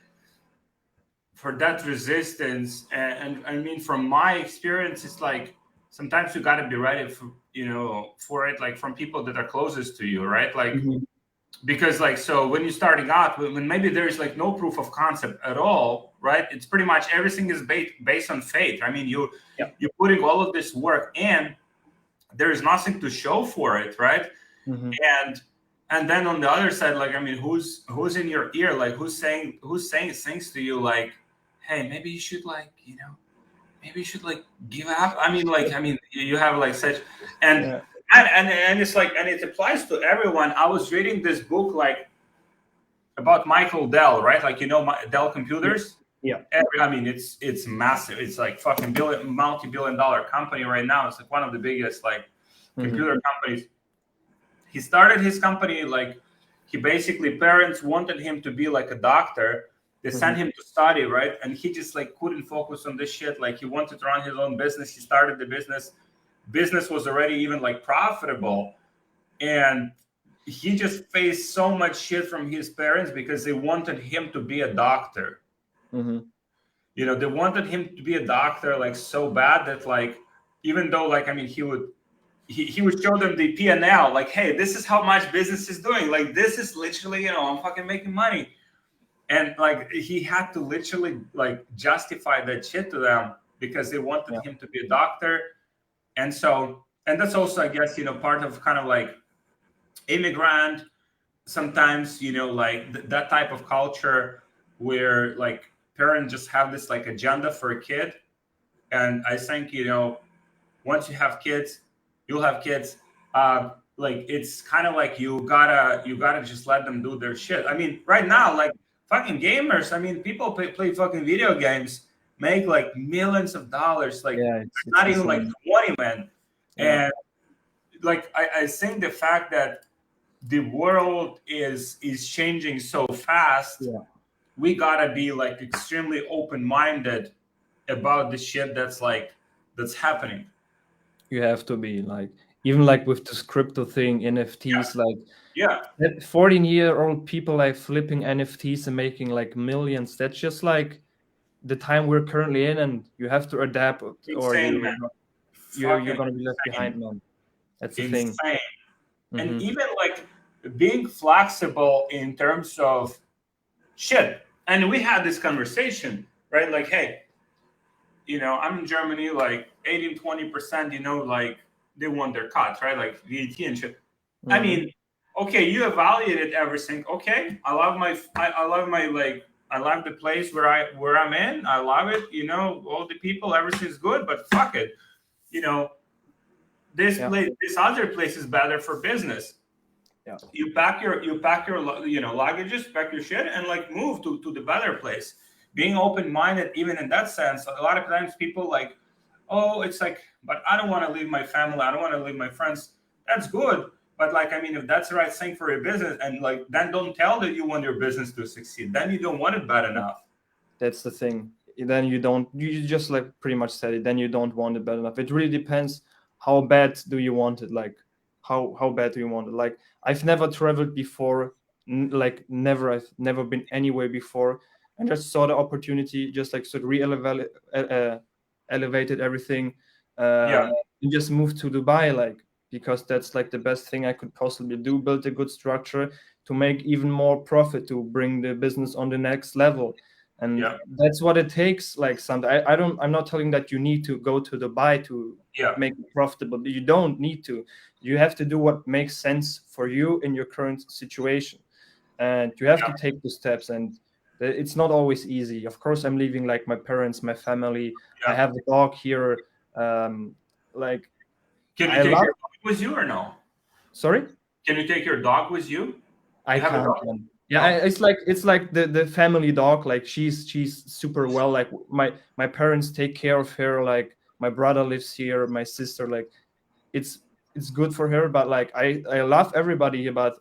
for that resistance. And I mean, from my experience, it's like sometimes you got to be ready for, for it, like from people that are closest to you, right? Like, because like, so when you're starting out, when maybe there's like no proof of concept at all, right? It's pretty much everything is based on faith. I mean, you're putting all of this work in, there is nothing to show for it, right? And then on the other side, like, I mean, who's in your ear? Like, who's saying things to you like, hey, maybe you should, like, maybe you should, like, give up. I mean, like, you have like such, and it's like, and it applies to everyone. I was reading this book like about Michael Dell, right? Like, Dell Computers. I mean, it's massive. It's like fucking multi-billion-dollar company right now. It's like one of the biggest like computer companies. He started his company, like, he basically, parents wanted him to be like a doctor. They sent him to study, right? And he just like couldn't focus on this shit. Like, he wanted to run his own business. He started the business. Business was already even like profitable. And he just faced so much shit from his parents because they wanted him to be a doctor. They wanted him to be a doctor like so bad that, like, even though, like, I mean, he would show them the P&L, like, hey, this is how much business is doing. Like, this is literally, I'm fucking making money. And like, he had to literally like justify that shit to them because they wanted him to be a doctor. And so, and that's also, I guess, part of kind of like immigrant, sometimes, like that type of culture where like parents just have this like agenda for a kid. And I think, once you have kids, you'll have kids. Like, it's kind of like you gotta just let them do their shit. I mean, right now, like, fucking gamers. I mean, people play fucking video games, make like millions of dollars. Like, it's not even like 20, man. And like, I think the fact that the world is changing so fast, we gotta be like extremely open-minded about the shit that's happening. You have to be like, even like with this crypto thing, NFTs, like 14-year-old people like flipping NFTs and making like millions. That's just like the time we're currently in, and you have to adapt, or you're gonna be left behind, man. That's the thing. And even like being flexible in terms of shit. And we had this conversation, right? Like, hey, I'm in Germany, like 18-20%, like they want their cuts, right? Like VAT and shit. I mean, okay, you evaluated everything. Okay, I love my like, I love the place where I'm in. I love it. All the people, everything's good. But fuck it, this place, this other place is better for business. You pack your luggages, pack your shit, and like move to the better place. Being open-minded, even in that sense. A lot of times people like, oh, it's like, but I don't want to leave my family. I don't want to leave my friends. That's good. But like, I mean, if that's the right thing for your business, and like, then don't tell that you want your business to succeed. Then you don't want it bad enough. That's the thing. Then you just like pretty much said it. Then you don't want it bad enough. It really depends how bad do you want it. Like, how bad do you want it? Like, I've never traveled before. I've never been anywhere before. And just saw the opportunity, just like sort of elevated everything, and just moved to Dubai, like, because that's like the best thing I could possibly do. Build a good structure to make even more profit, to bring the business on the next level, and that's what it takes. Like, I'm not telling that you need to go to Dubai to make it profitable. You don't need to. You have to do what makes sense for you in your current situation, and you have to take the steps. And it's not always easy. Of course, I'm leaving like my parents, my family. I have a dog here. Like, can you take your dog with you or no? Sorry? Can you take your dog with you? I can't. It's like the family dog. Like, she's super well. Like, my parents take care of her. Like, my brother lives here. My sister, like, it's good for her. But like, I love everybody. But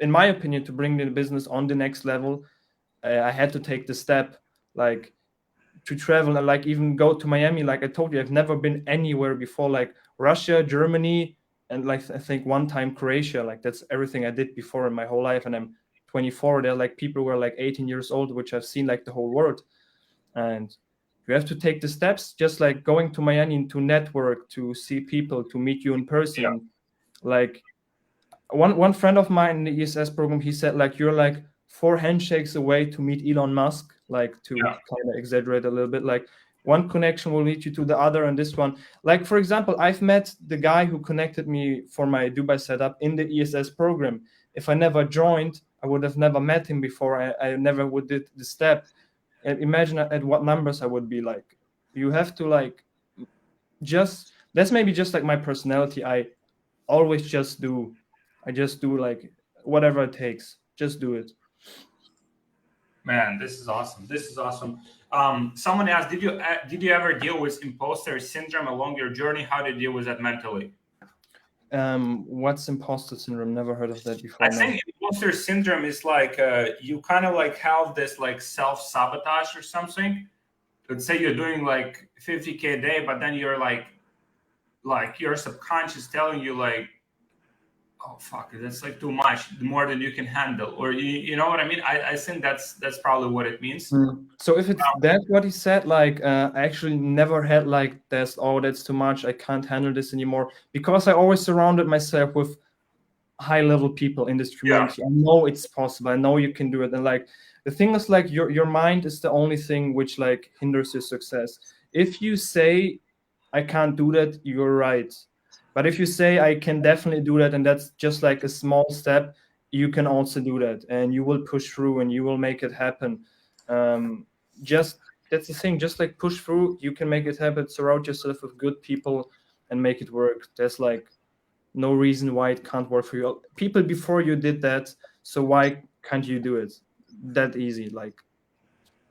in my opinion, to bring the business on the next level, I had to take the step, like, to travel and like even go to Miami. Like I told you, I've never been anywhere before, like Russia, Germany, and like I think one time Croatia. Like, that's everything I did before in my whole life, and I'm 24. They're like people who are like 18 years old, which have seen like the whole world. And you have to take the steps, just like going to Miami to network, to see people, to meet you in person. Like one friend of mine in the ESS program, he said like you're like 4 handshakes away to meet Elon Musk, like to kind of exaggerate a little bit. Like one connection will lead you to the other, and this one, like for example, I've met the guy who connected me for my Dubai setup in the ESS program. If I never joined, I would have never met him before. I never would did the step. And imagine at what numbers I would be. Like you have to like just, that's maybe just like my personality. I always just do like whatever it takes, just do it. Man, this is awesome. This is awesome. Someone asked, did you ever deal with imposter syndrome along your journey? How did you deal with that mentally? What's imposter syndrome? Never heard of that before. I think imposter syndrome is like you kind of like have this like self-sabotage or something. Let's say you're doing like 50K a day, but then you're like your subconscious telling you like, oh fuck, that's like too much, more than you can handle, or you know what I mean. I think that's probably what it means. So if it's that's what he said, like I actually never had like this, oh that's too much, I can't handle this anymore, because I always surrounded myself with high level people in this community. I know it's possible, I know you can do it. And like the thing is like your mind is the only thing which like hinders your success. If you say I can't do that, you're right. But if you say I can definitely do that, and that's just like a small step, you can also do that, and you will push through and you will make it happen. Just that's the thing, just like push through, you can make it happen. Surround yourself with good people and make it work. There's like no reason why it can't work for you. People before you did that, so why can't you do it? That easy, like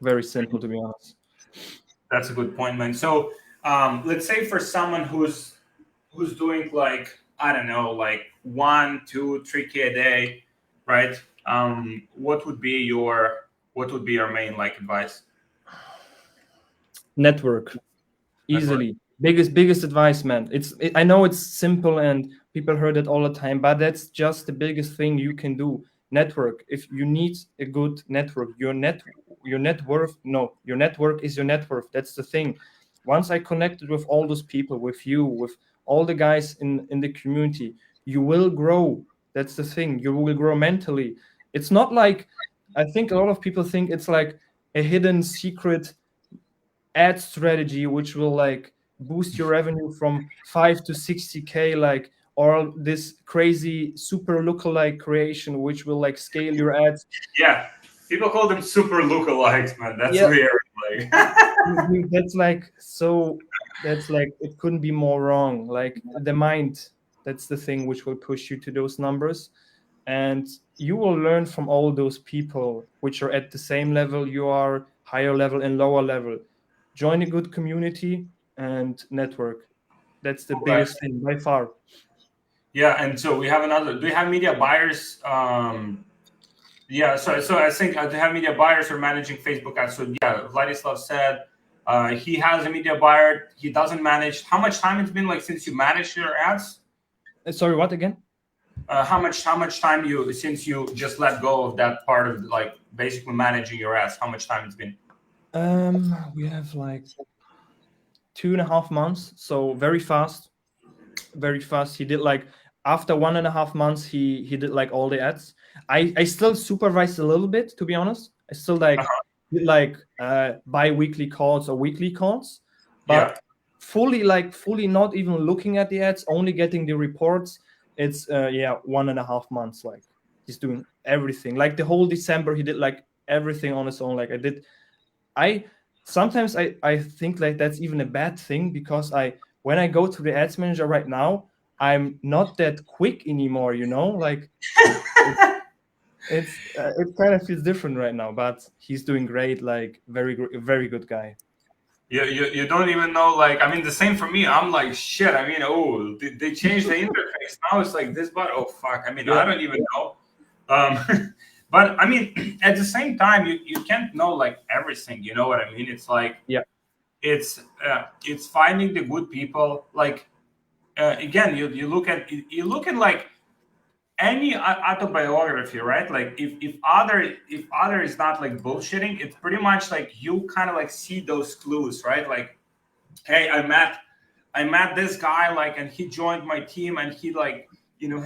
very simple, to be honest. That's a good point, man. So let's say for someone who's doing like, I don't know, like 1, 2, 3K a day, right? What would be your main like advice? Network. Easily. Biggest advice, man. I know it's simple and people heard it all the time, but that's just the biggest thing you can do. Network. If you need a good network, your network is your net worth. That's the thing. Once I connected with all those people, with you, with all the guys in the community, you will grow. That's the thing. You will grow mentally. It's not like, I think a lot of people think it's like a hidden secret ad strategy which will like boost your revenue from 5 to 60K, like, or this crazy super lookalike creation which will like scale your ads. Yeah, people call them super lookalikes, man. That's weird. Like that's like it couldn't be more wrong. Like the mind, that's the thing which will push you to those numbers, and you will learn from all those people which are at the same level you are, higher level and lower level. Join a good community and network. That's the biggest thing by far. Yeah, and so we have another. Do you have media buyers? Yeah, so I think to have media buyers or managing Facebook ads. So yeah, Vladislav said he has a media buyer. He doesn't manage. How much time it's been like since you managed your ads? Sorry, what again? How much time since you just let go of that part of like basically managing your ads? How much time it's been? We have like 2.5 months, so very fast. He did like after 1.5 months he did like all the ads. I still supervised a little bit, to be honest. I still like did like bi-weekly calls or weekly calls, but fully not even looking at the ads, only getting the reports. It's 1.5 months. Like he's doing everything. Like the whole December he did like everything on his own. Like I sometimes I think like that's even a bad thing, because when I go to the ads manager right now, I'm not that quick anymore, you know, like it kind of feels different right now, but he's doing great, like very good guy. You don't even know, like, I mean, the same for me. I'm like, shit, I mean, they changed the interface. Now it's like this, but oh fuck, I mean, I don't even know. But I mean, at the same time, you can't know like everything, you know what I mean? It's like, it's finding the good people. Like again, you look at like any autobiography, right? Like if other is not like bullshitting, it's pretty much like you kind of like see those clues, right? Like, hey, I met this guy, like, and he joined my team, and he like,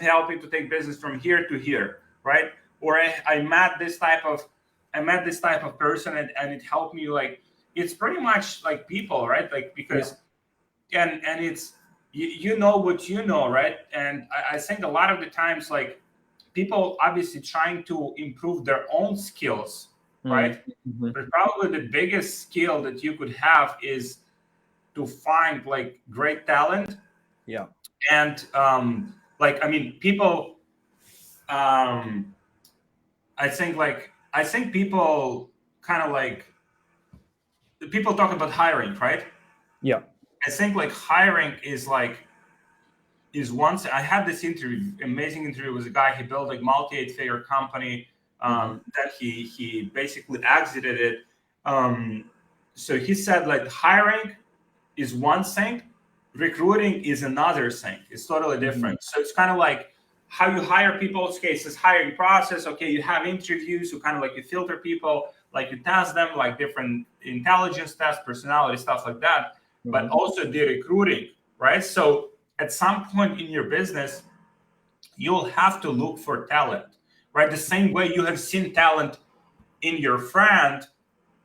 helped me to take business from here to here, right? Or I met this type of person, and it helped me. Like, it's pretty much like people, right? Like, because and it's you know what you know, right? And I think a lot of the times, like, people obviously trying to improve their own skills, right? Mm-hmm. But probably the biggest skill that you could have is to find like great talent. Yeah. And like, I mean, people, um I think people kind of like, people talk about hiring, right? Yeah. I think like hiring is like, is once I had this amazing interview with a guy. He built like multi-8-figure company, that he basically exited it. So he said like hiring is one thing, recruiting is another thing. It's totally different. So it's kind of like how you hire people. Okay, it's this hiring process. Okay, you have interviews, you kind of like, you filter people, like you test them, like different intelligence tests, personality, stuff like that. But also the recruiting, right? So at some point in your business, you'll have to look for talent, right? The same way you have seen talent in your friend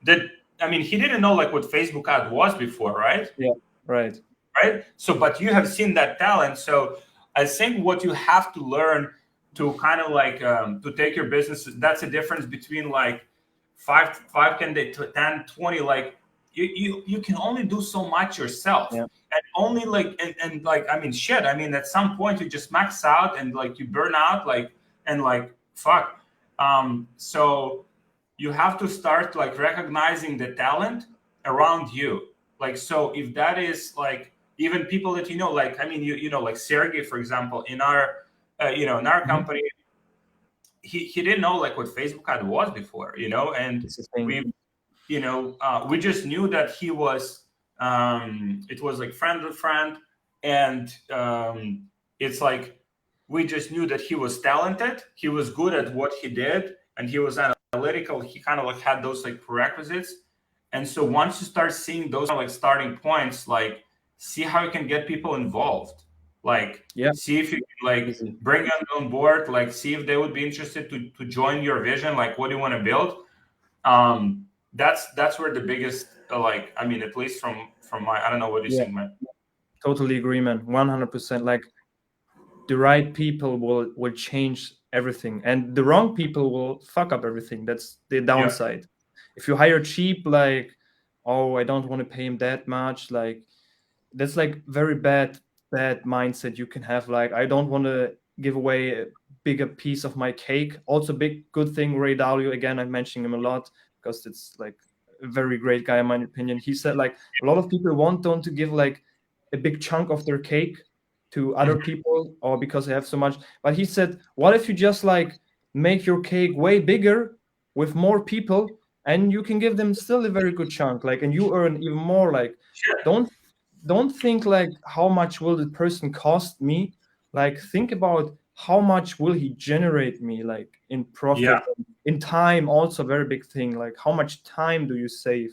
that, I mean, he didn't know like what Facebook ad was before, right? Yeah. Right. Right. So, but you have seen that talent. So I think what you have to learn to kind of like, to take your business, that's the difference between like five candidate to 10, 20. Like you can only do so much yourself. Yeah. And only like, and like, I mean, shit, I mean, at some point you just max out and like you burn out, like, and like, fuck. So you have to start like recognizing the talent around you. Like, so if that is like, even people that like, I mean, like Sergey, for example, in our in our company, he didn't know like what Facebook ad was before, and It's the thing. we just knew that he was, it was like friend with friend, and it's like, we just knew that he was talented, he was good at what he did, and he was analytical. He kind of like had those like prerequisites. And so once you start seeing those like starting points, like, see how you can get people involved, like, see if you can like bring them on board, like, see if they would be interested to join your vision, like what do you want to build. That's where the biggest, like, I mean, at least from my, I don't know what you think, man. Totally agree, man. 100%. Like, the right people will change everything, and the wrong people will fuck up everything. That's the downside. If you hire cheap, like, oh, I don't want to pay him that much, like, that's like very bad mindset you can have. Like, I don't want to give away a bigger piece of my cake. Also, big good thing, Ray Dalio, again, I'm mentioning him a lot because it's like a very great guy in my opinion. He said like a lot of people want to give like a big chunk of their cake to other people, or because they have so much. But he said, what if you just like make your cake way bigger with more people, and you can give them still a very good chunk, like, and you earn even more. Like, don't think like how much will the person cost me, like think about how much will he generate me, like in profit, in time. Also a very big thing, like how much time do you save.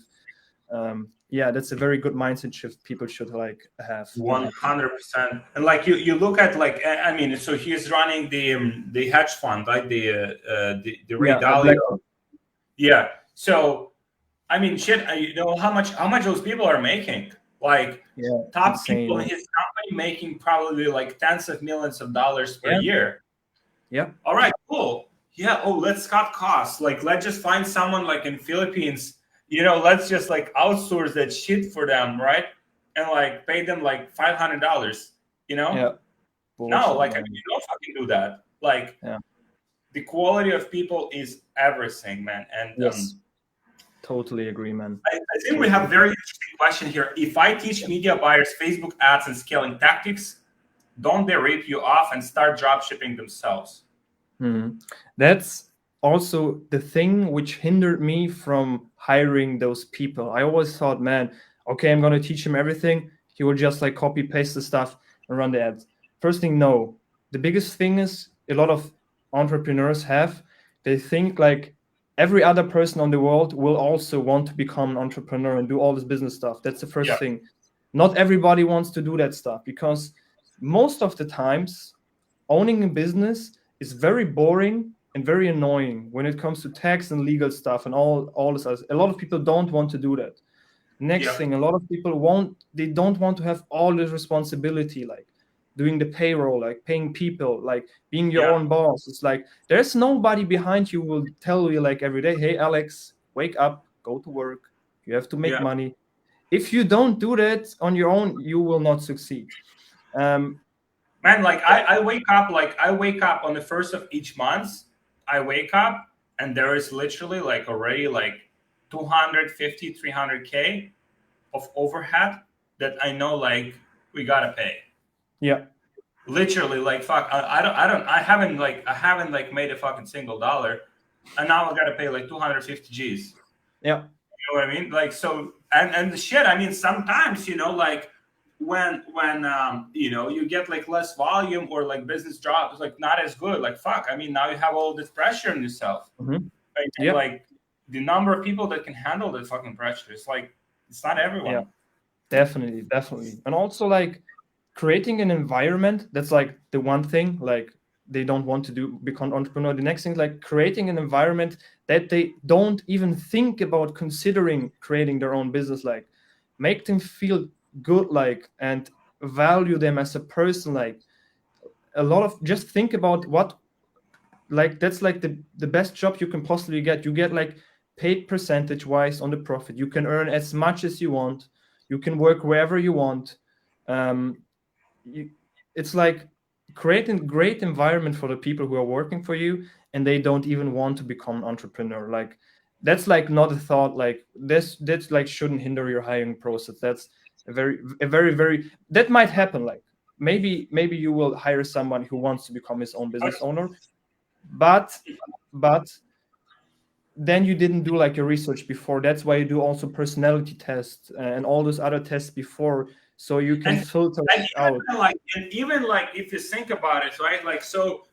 That's a very good mindset shift people should like have. 100%. And like you look at like, I mean, so he's running the hedge fund, right? The Ray Dalio. Yeah. So I mean, shit, how much those people are making. Like, top insane. people in his company making probably like tens of millions of dollars per year. Yeah. All right, cool. Yeah. Oh, let's cut costs. Like, let's just find someone like in Philippines. Let's just like outsource that shit for them, right? And like pay them like $500. Yeah. No, like, I mean, you don't fucking do that. Like, the quality of people is everything, man. And totally agree, man. I think we have a very interesting question here. If I teach media buyers Facebook ads and scaling tactics, don't they rip you off and start drop shipping themselves? That's also the thing which hindered me from hiring those people. I always thought, man, okay, I'm going to teach him everything. He will just like copy paste the stuff and run the ads. First thing, no. The biggest thing is a lot of entrepreneurs have. They think like every other person on the world will also want to become an entrepreneur and do all this business stuff. That's the first thing. Not everybody wants to do that stuff, because most of the times owning a business is very boring and very annoying when it comes to tax and legal stuff and all this. A lot of people don't want to do that. Next thing, a lot of people don't want to have all this responsibility, like doing the payroll, like paying people, like being your own boss. It's like there's nobody behind you who will tell you like every day, hey Alex, wake up, go to work, you have to make money. If you don't do that on your own, you will not succeed. Man, like I wake up on the first of each month. I wake up and there is literally like already like 250, 300K of overhead that I know like we gotta pay. Yeah. Literally, like fuck, I haven't like made a fucking single dollar, and now I gotta pay like 250 G's. Yeah. You know what I mean? Like, so, and the shit, I mean, sometimes, like when you get like less volume or like business jobs like not as good, like fuck, I mean, now you have all this pressure on yourself. Mm-hmm. Right? Like the number of people that can handle that fucking pressure, it's like, it's not everyone. Yeah, definitely. And also like creating an environment, that's like the one thing like they don't want to become entrepreneur. The next thing is like creating an environment that they don't even think about considering creating their own business, like make them feel good, like, and value them as a person. Like a lot of, just think about what, like that's like the best job you can possibly get. You get like paid percentage wise on the profit. You can earn as much as you want. You can work wherever you want. It's like creating great environment for the people who are working for you, and they don't even want to become an entrepreneur. Like that's like not a thought. Like that's like shouldn't hinder your hiring process. That's a very that might happen. Like maybe you will hire someone who wants to become his own business owner, but then you didn't do like your research before. That's why you do also personality tests and all those other tests before, so you can filter out. And even like if you think about it, right? Like, so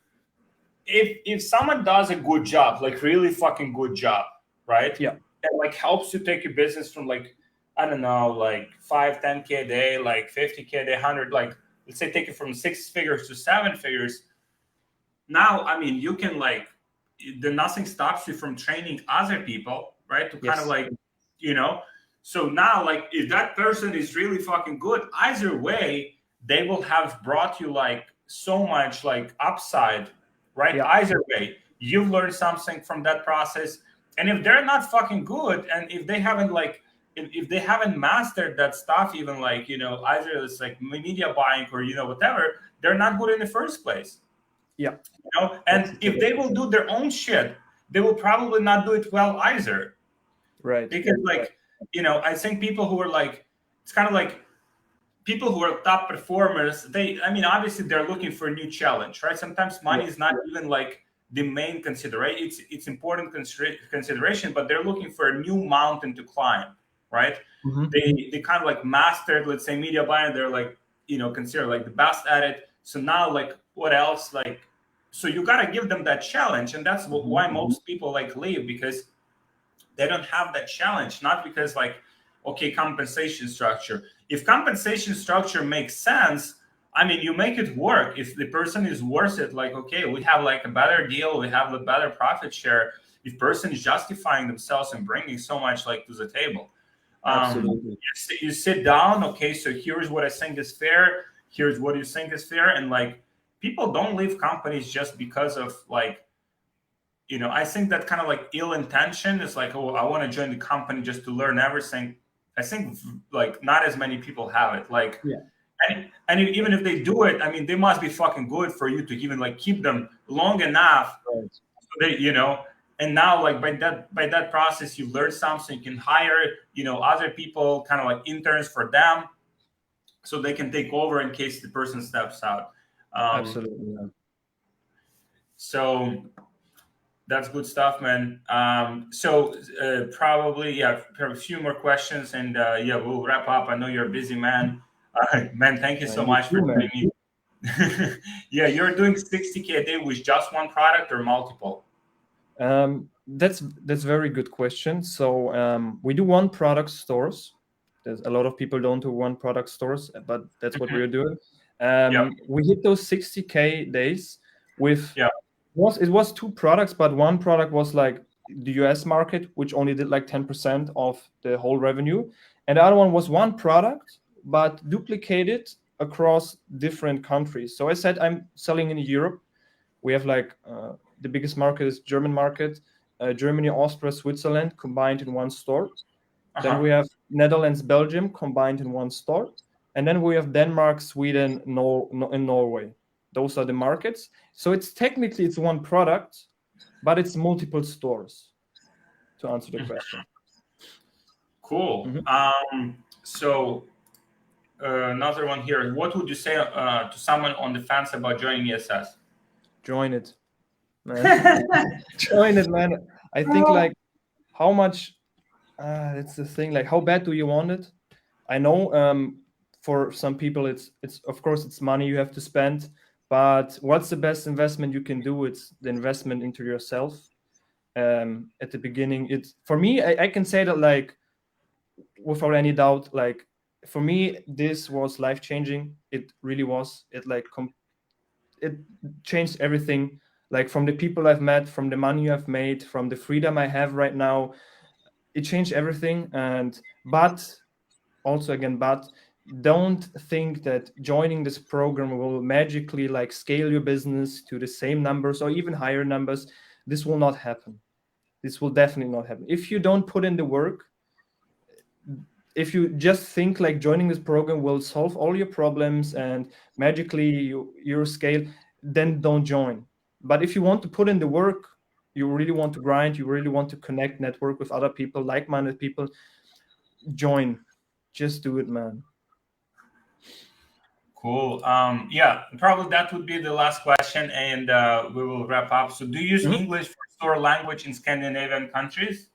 if someone does a good job, like really fucking good job, right? Yeah. And like helps you take your business from like, I don't know, like 5-10K a day, like 50K a day, 100, like let's say take it from 6 figures to 7 figures. Now, I mean, you can like, nothing stops you from training other people, right? To kind of like, so now like if that person is really fucking good, either way, they will have brought you like so much like upside, right? Yeah. Either way, you've learned something from that process. And if they're not fucking good, and if they haven't like, if they haven't mastered that stuff, even like, either it's like media buying or, whatever, they're not good in the first place. Yeah. And if they will do their own shit, they will probably not do it well either. Right. Because like, I think people who are like, it's kind of like people who are top performers, obviously they're looking for a new challenge, right? Sometimes money is not even like the main consideration. It's important consideration, but they're looking for a new mountain to climb, right? Mm-hmm. They kind of like mastered, let's say, media buying. They're like, considered like the best at it. So now like, what else? Like, so you got to give them that challenge. And that's why most people like leave, because they don't have that challenge. Not because like, okay, compensation structure. If compensation structure makes sense, you make it work. If the person is worth it, like, okay, we have like a better deal, we have a better profit share. If person is justifying themselves and bringing so much like to the table. Absolutely. You sit down, okay, so here's what I think is fair. Here's what you think is fair. And like, people don't leave companies just because of like, I think that kind of like ill intention is like, oh, I want to join the company just to learn everything. I think like not as many people have it. Like, and even if they do it, they must be fucking good for you to even like keep them long enough. Right. So they, and now like by that process, you learn something. You can hire, other people, kind of like interns for them, so they can take over in case the person steps out. Absolutely. Yeah. So that's good stuff, man. So probably, a few more questions, and we'll wrap up. I know you're a busy man. Man, thank you so much for joining me. Yeah, you're doing 60K a day with just one product or multiple? That's very good question. So we do one product stores. There's a lot of people don't do one product stores, but that's what Mhm. we're doing. Yeah, We hit those 60K days with yeah. it was two products, but one product was like the US market, which only did like 10% of the whole revenue, and the other one was one product but duplicated across different countries. So I said I'm selling in Europe. We have like the biggest market is German market, Germany, Austria, Switzerland combined in one store. Then Uh-huh. we have Netherlands, Belgium combined in one store, and then we have Denmark, Sweden, and Norway. Those are the markets. So it's technically it's one product, but it's multiple stores. To answer the question. Cool. Mhm. So another one here. What would you say to someone on the fence about joining ESS? Join it, man. Join it, man. I think like how much. It's the thing. Like how bad do you want it? I know for some people it's of course it's money you have to spend, but what's the best investment you can do? It's the investment into yourself. At the beginning, it's for me. I can say that like without any doubt. Like for me, this was life changing. It really was. It changed everything. Like from the people I've met, from the money I've made, from the freedom I have right now, it changed everything. And but also again but don't think that joining this program will magically like scale your business to the same numbers or even higher numbers. This will not happen. This will definitely not happen if you don't put in the work. If you just think like joining this program will solve all your problems and magically your scale, then don't join. But if you want to put in the work, you really want to grind, you really want to connect, network with other people, like-minded people, join. Just do it, man. Cool. Yeah, probably that would be the last question, and we will wrap up. So, do you use Mhm. English for store language in Scandinavian countries?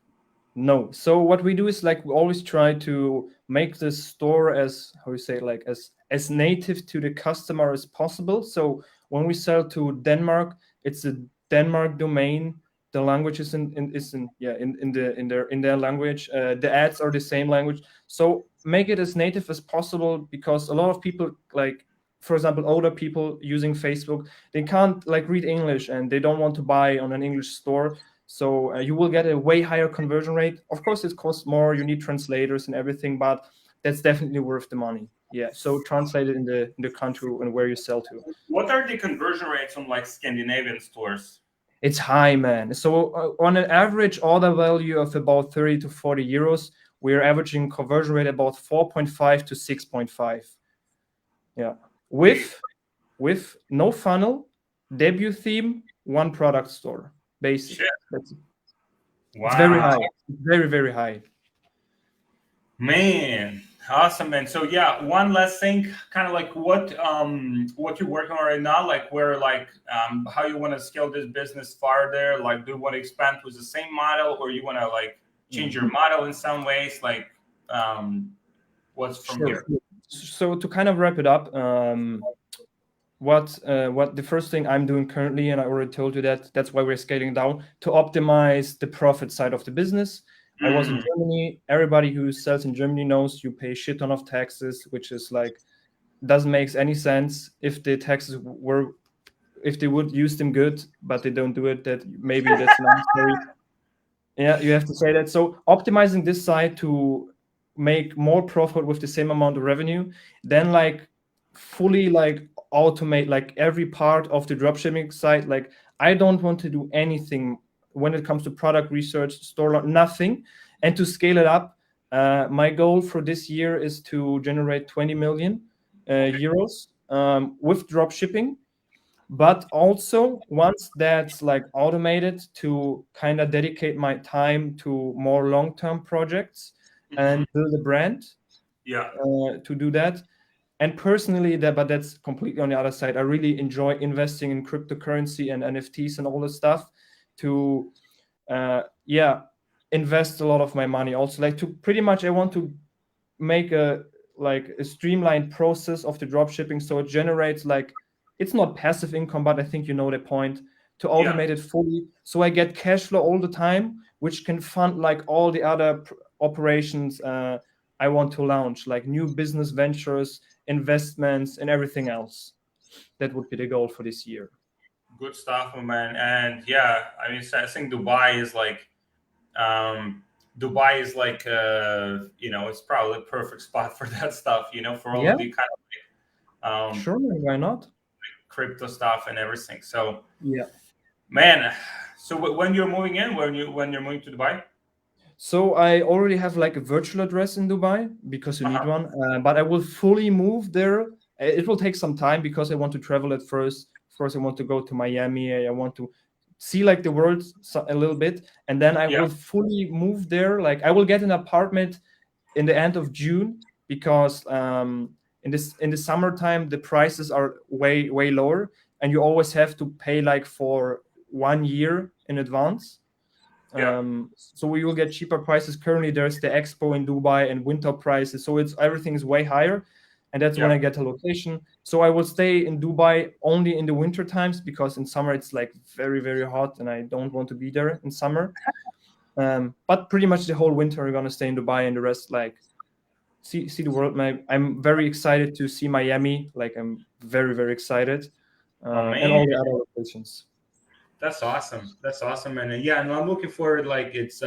No. So what we do is like we always try to make the store as how you say like as native to the customer as possible. So when we sell to Denmark, it's a Denmark domain. The language is in their language. The ads are the same language. So make it as native as possible because a lot of people like for example older people using Facebook, they can't like read English and they don't want to buy on an English store, so you will get a way higher conversion rate. Of course, it costs more. You need translators and everything, but that's definitely worth the money. Yeah. So translate it in the country and where you sell to. What are the conversion rates on like Scandinavian stores? It's high, man. So on an average order value of about 30 to 40 euros, we're averaging conversion rate about 4.5 to 6.5. Yeah. With no funnel, debut theme, one product store, basic. Shit. That's it's very Wow. high. Very, very high. Man, awesome, man. So yeah, one last thing, kind of like what you're working on right now, like where like how you want to scale this business farther, like do you want to expand with the same model or you want to like change your model in some ways, like what's from Sure. here? So to kind of wrap it up, what the first thing I'm doing currently, and I already told you that's why we're scaling down to optimize the profit side of the business. I was in Mm, Germany. Everybody who sells in Germany knows you pay shit ton of taxes, which is like doesn't make any sense. If the taxes were if they would use them good, but they don't do it, that maybe that's necessary. Yeah, you have to say that. So optimizing this side to make more profit with the same amount of revenue, then like fully like automate like every part of the dropshipping side. Like I don't want to do anything when it comes to product research, nothing, and to scale it up. My goal for this year is to generate 20 million okay. euros with dropshipping, but also once that's like automated to kind of dedicate my time to more long-term projects Mhm. and build a brand Yeah. to do that. And personally that but that's completely on the other side, I really enjoy investing in cryptocurrency and NFTs and all this stuff to yeah, invest a lot of my money also like to pretty much I want to make a like a streamlined process of the drop shipping so it generates like it's not passive income, but I think you know the point, to automate it fully. So I get cash flow all the time, which can fund like all the other operations I want to launch, like new business ventures, investments, and everything else. That would be the goal for this year. Good stuff, man. And yeah, I mean, I think Dubai is like, it's probably a perfect spot for that stuff, for all Yeah, of the kind of sure. Why not? crypto stuff and everything. So, Yeah. man, so when you're moving in, when you're moving to Dubai? So I already have like a virtual address in Dubai because you need one, but I will fully move there. It will take some time because I want to travel at first. Of course, I want to go to Miami. I want to see like the world a little bit, and then I Yeah, will fully move there. Like I will get an apartment in the end of June because in the summertime the prices are way lower, and you always have to pay like for 1 year in advance. yeah, So we will get cheaper prices. Currently, there's the expo in Dubai and winter prices, so it's everything is way higher, and that's when yeah. I get a location. So I will stay in Dubai only in the winter times because in summer it's like very hot, and I don't want to be there in summer. But pretty much the whole winter we're gonna stay in Dubai, and the rest like see the world. I'm very excited to see Miami. Like I'm very excited, Oh and man, all the other locations. that's awesome. That's awesome, and yeah, and I'm looking forward. Like it's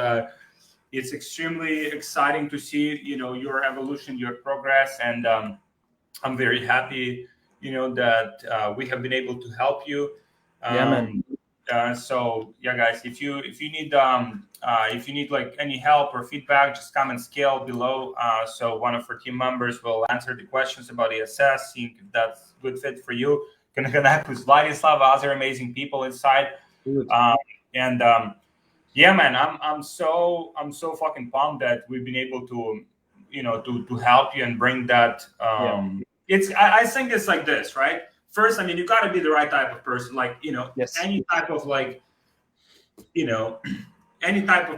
extremely exciting to see your evolution, your progress, and I'm very happy that we have been able to help you. Yeah, man. So yeah, guys, if you need like any help or feedback, just comment scale below. So one of our team members will answer the questions about ESS, seeing if that's a good fit for you. Gonna connect with Vladislav, other amazing people inside. Good. And yeah, man, I'm so fucking pumped that we've been able to to help you and bring that. Yeah. I think it's like this, right? First, I mean, you got to be the right type of person, like Yes. any type of like you know any type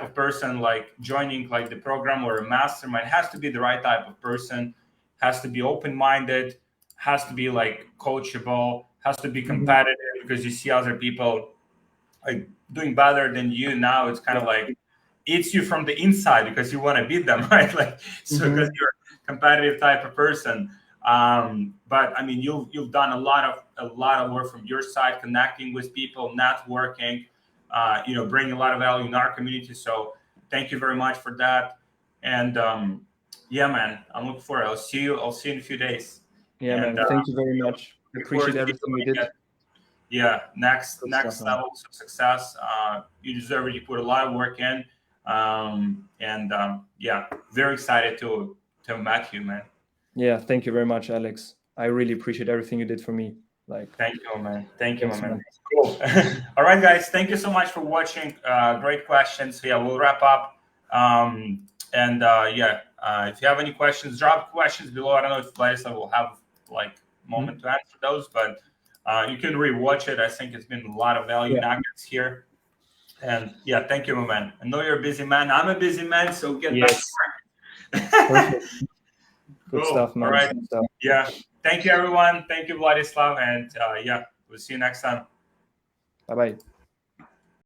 of person like joining like the program or a mastermind has to be the right type of person, has to be open-minded, has to be like coachable, has to be Mhm. competitive because you see other people like doing better than you. Now it's kind of Yeah. like eats you from the inside because you want to beat them, right? Like so because Mhm. you're a competitive type of person. But I mean, you've done a lot of work from your side, connecting with people, networking, bringing a lot of value in our community. So thank you very much for that. And yeah, man, I'm looking forward. I'll see you in a few days. Yeah, And man. Thank you very much. looking forward Appreciate to keep everything you doing did. it. Yeah, next Good stuff, man. levels of success. You deserve it. You put a lot of work in, and yeah, very excited to have met you, man. Yeah, thank you very much, Alex. I really appreciate everything you did for me. Like, Thank you, man. Thank you, my thanks, man. man. Cool. All right, guys. Thank you so much for watching. Great questions. So, yeah, we'll wrap up. And yeah, if you have any questions, drop questions below. I don't know if Vladislav will have like a moment to answer those, but you can rewatch it. I think it's been a lot of value Yeah. nuggets here. And yeah, thank you, my man. I know you're a busy man. I'm a busy man, so get back Yes. to work. Perfect. Good Cool. stuff, man. All right. Good stuff. Yeah. Thank you, everyone. Thank you, Vladislav. And yeah, we'll see you next time. Bye bye.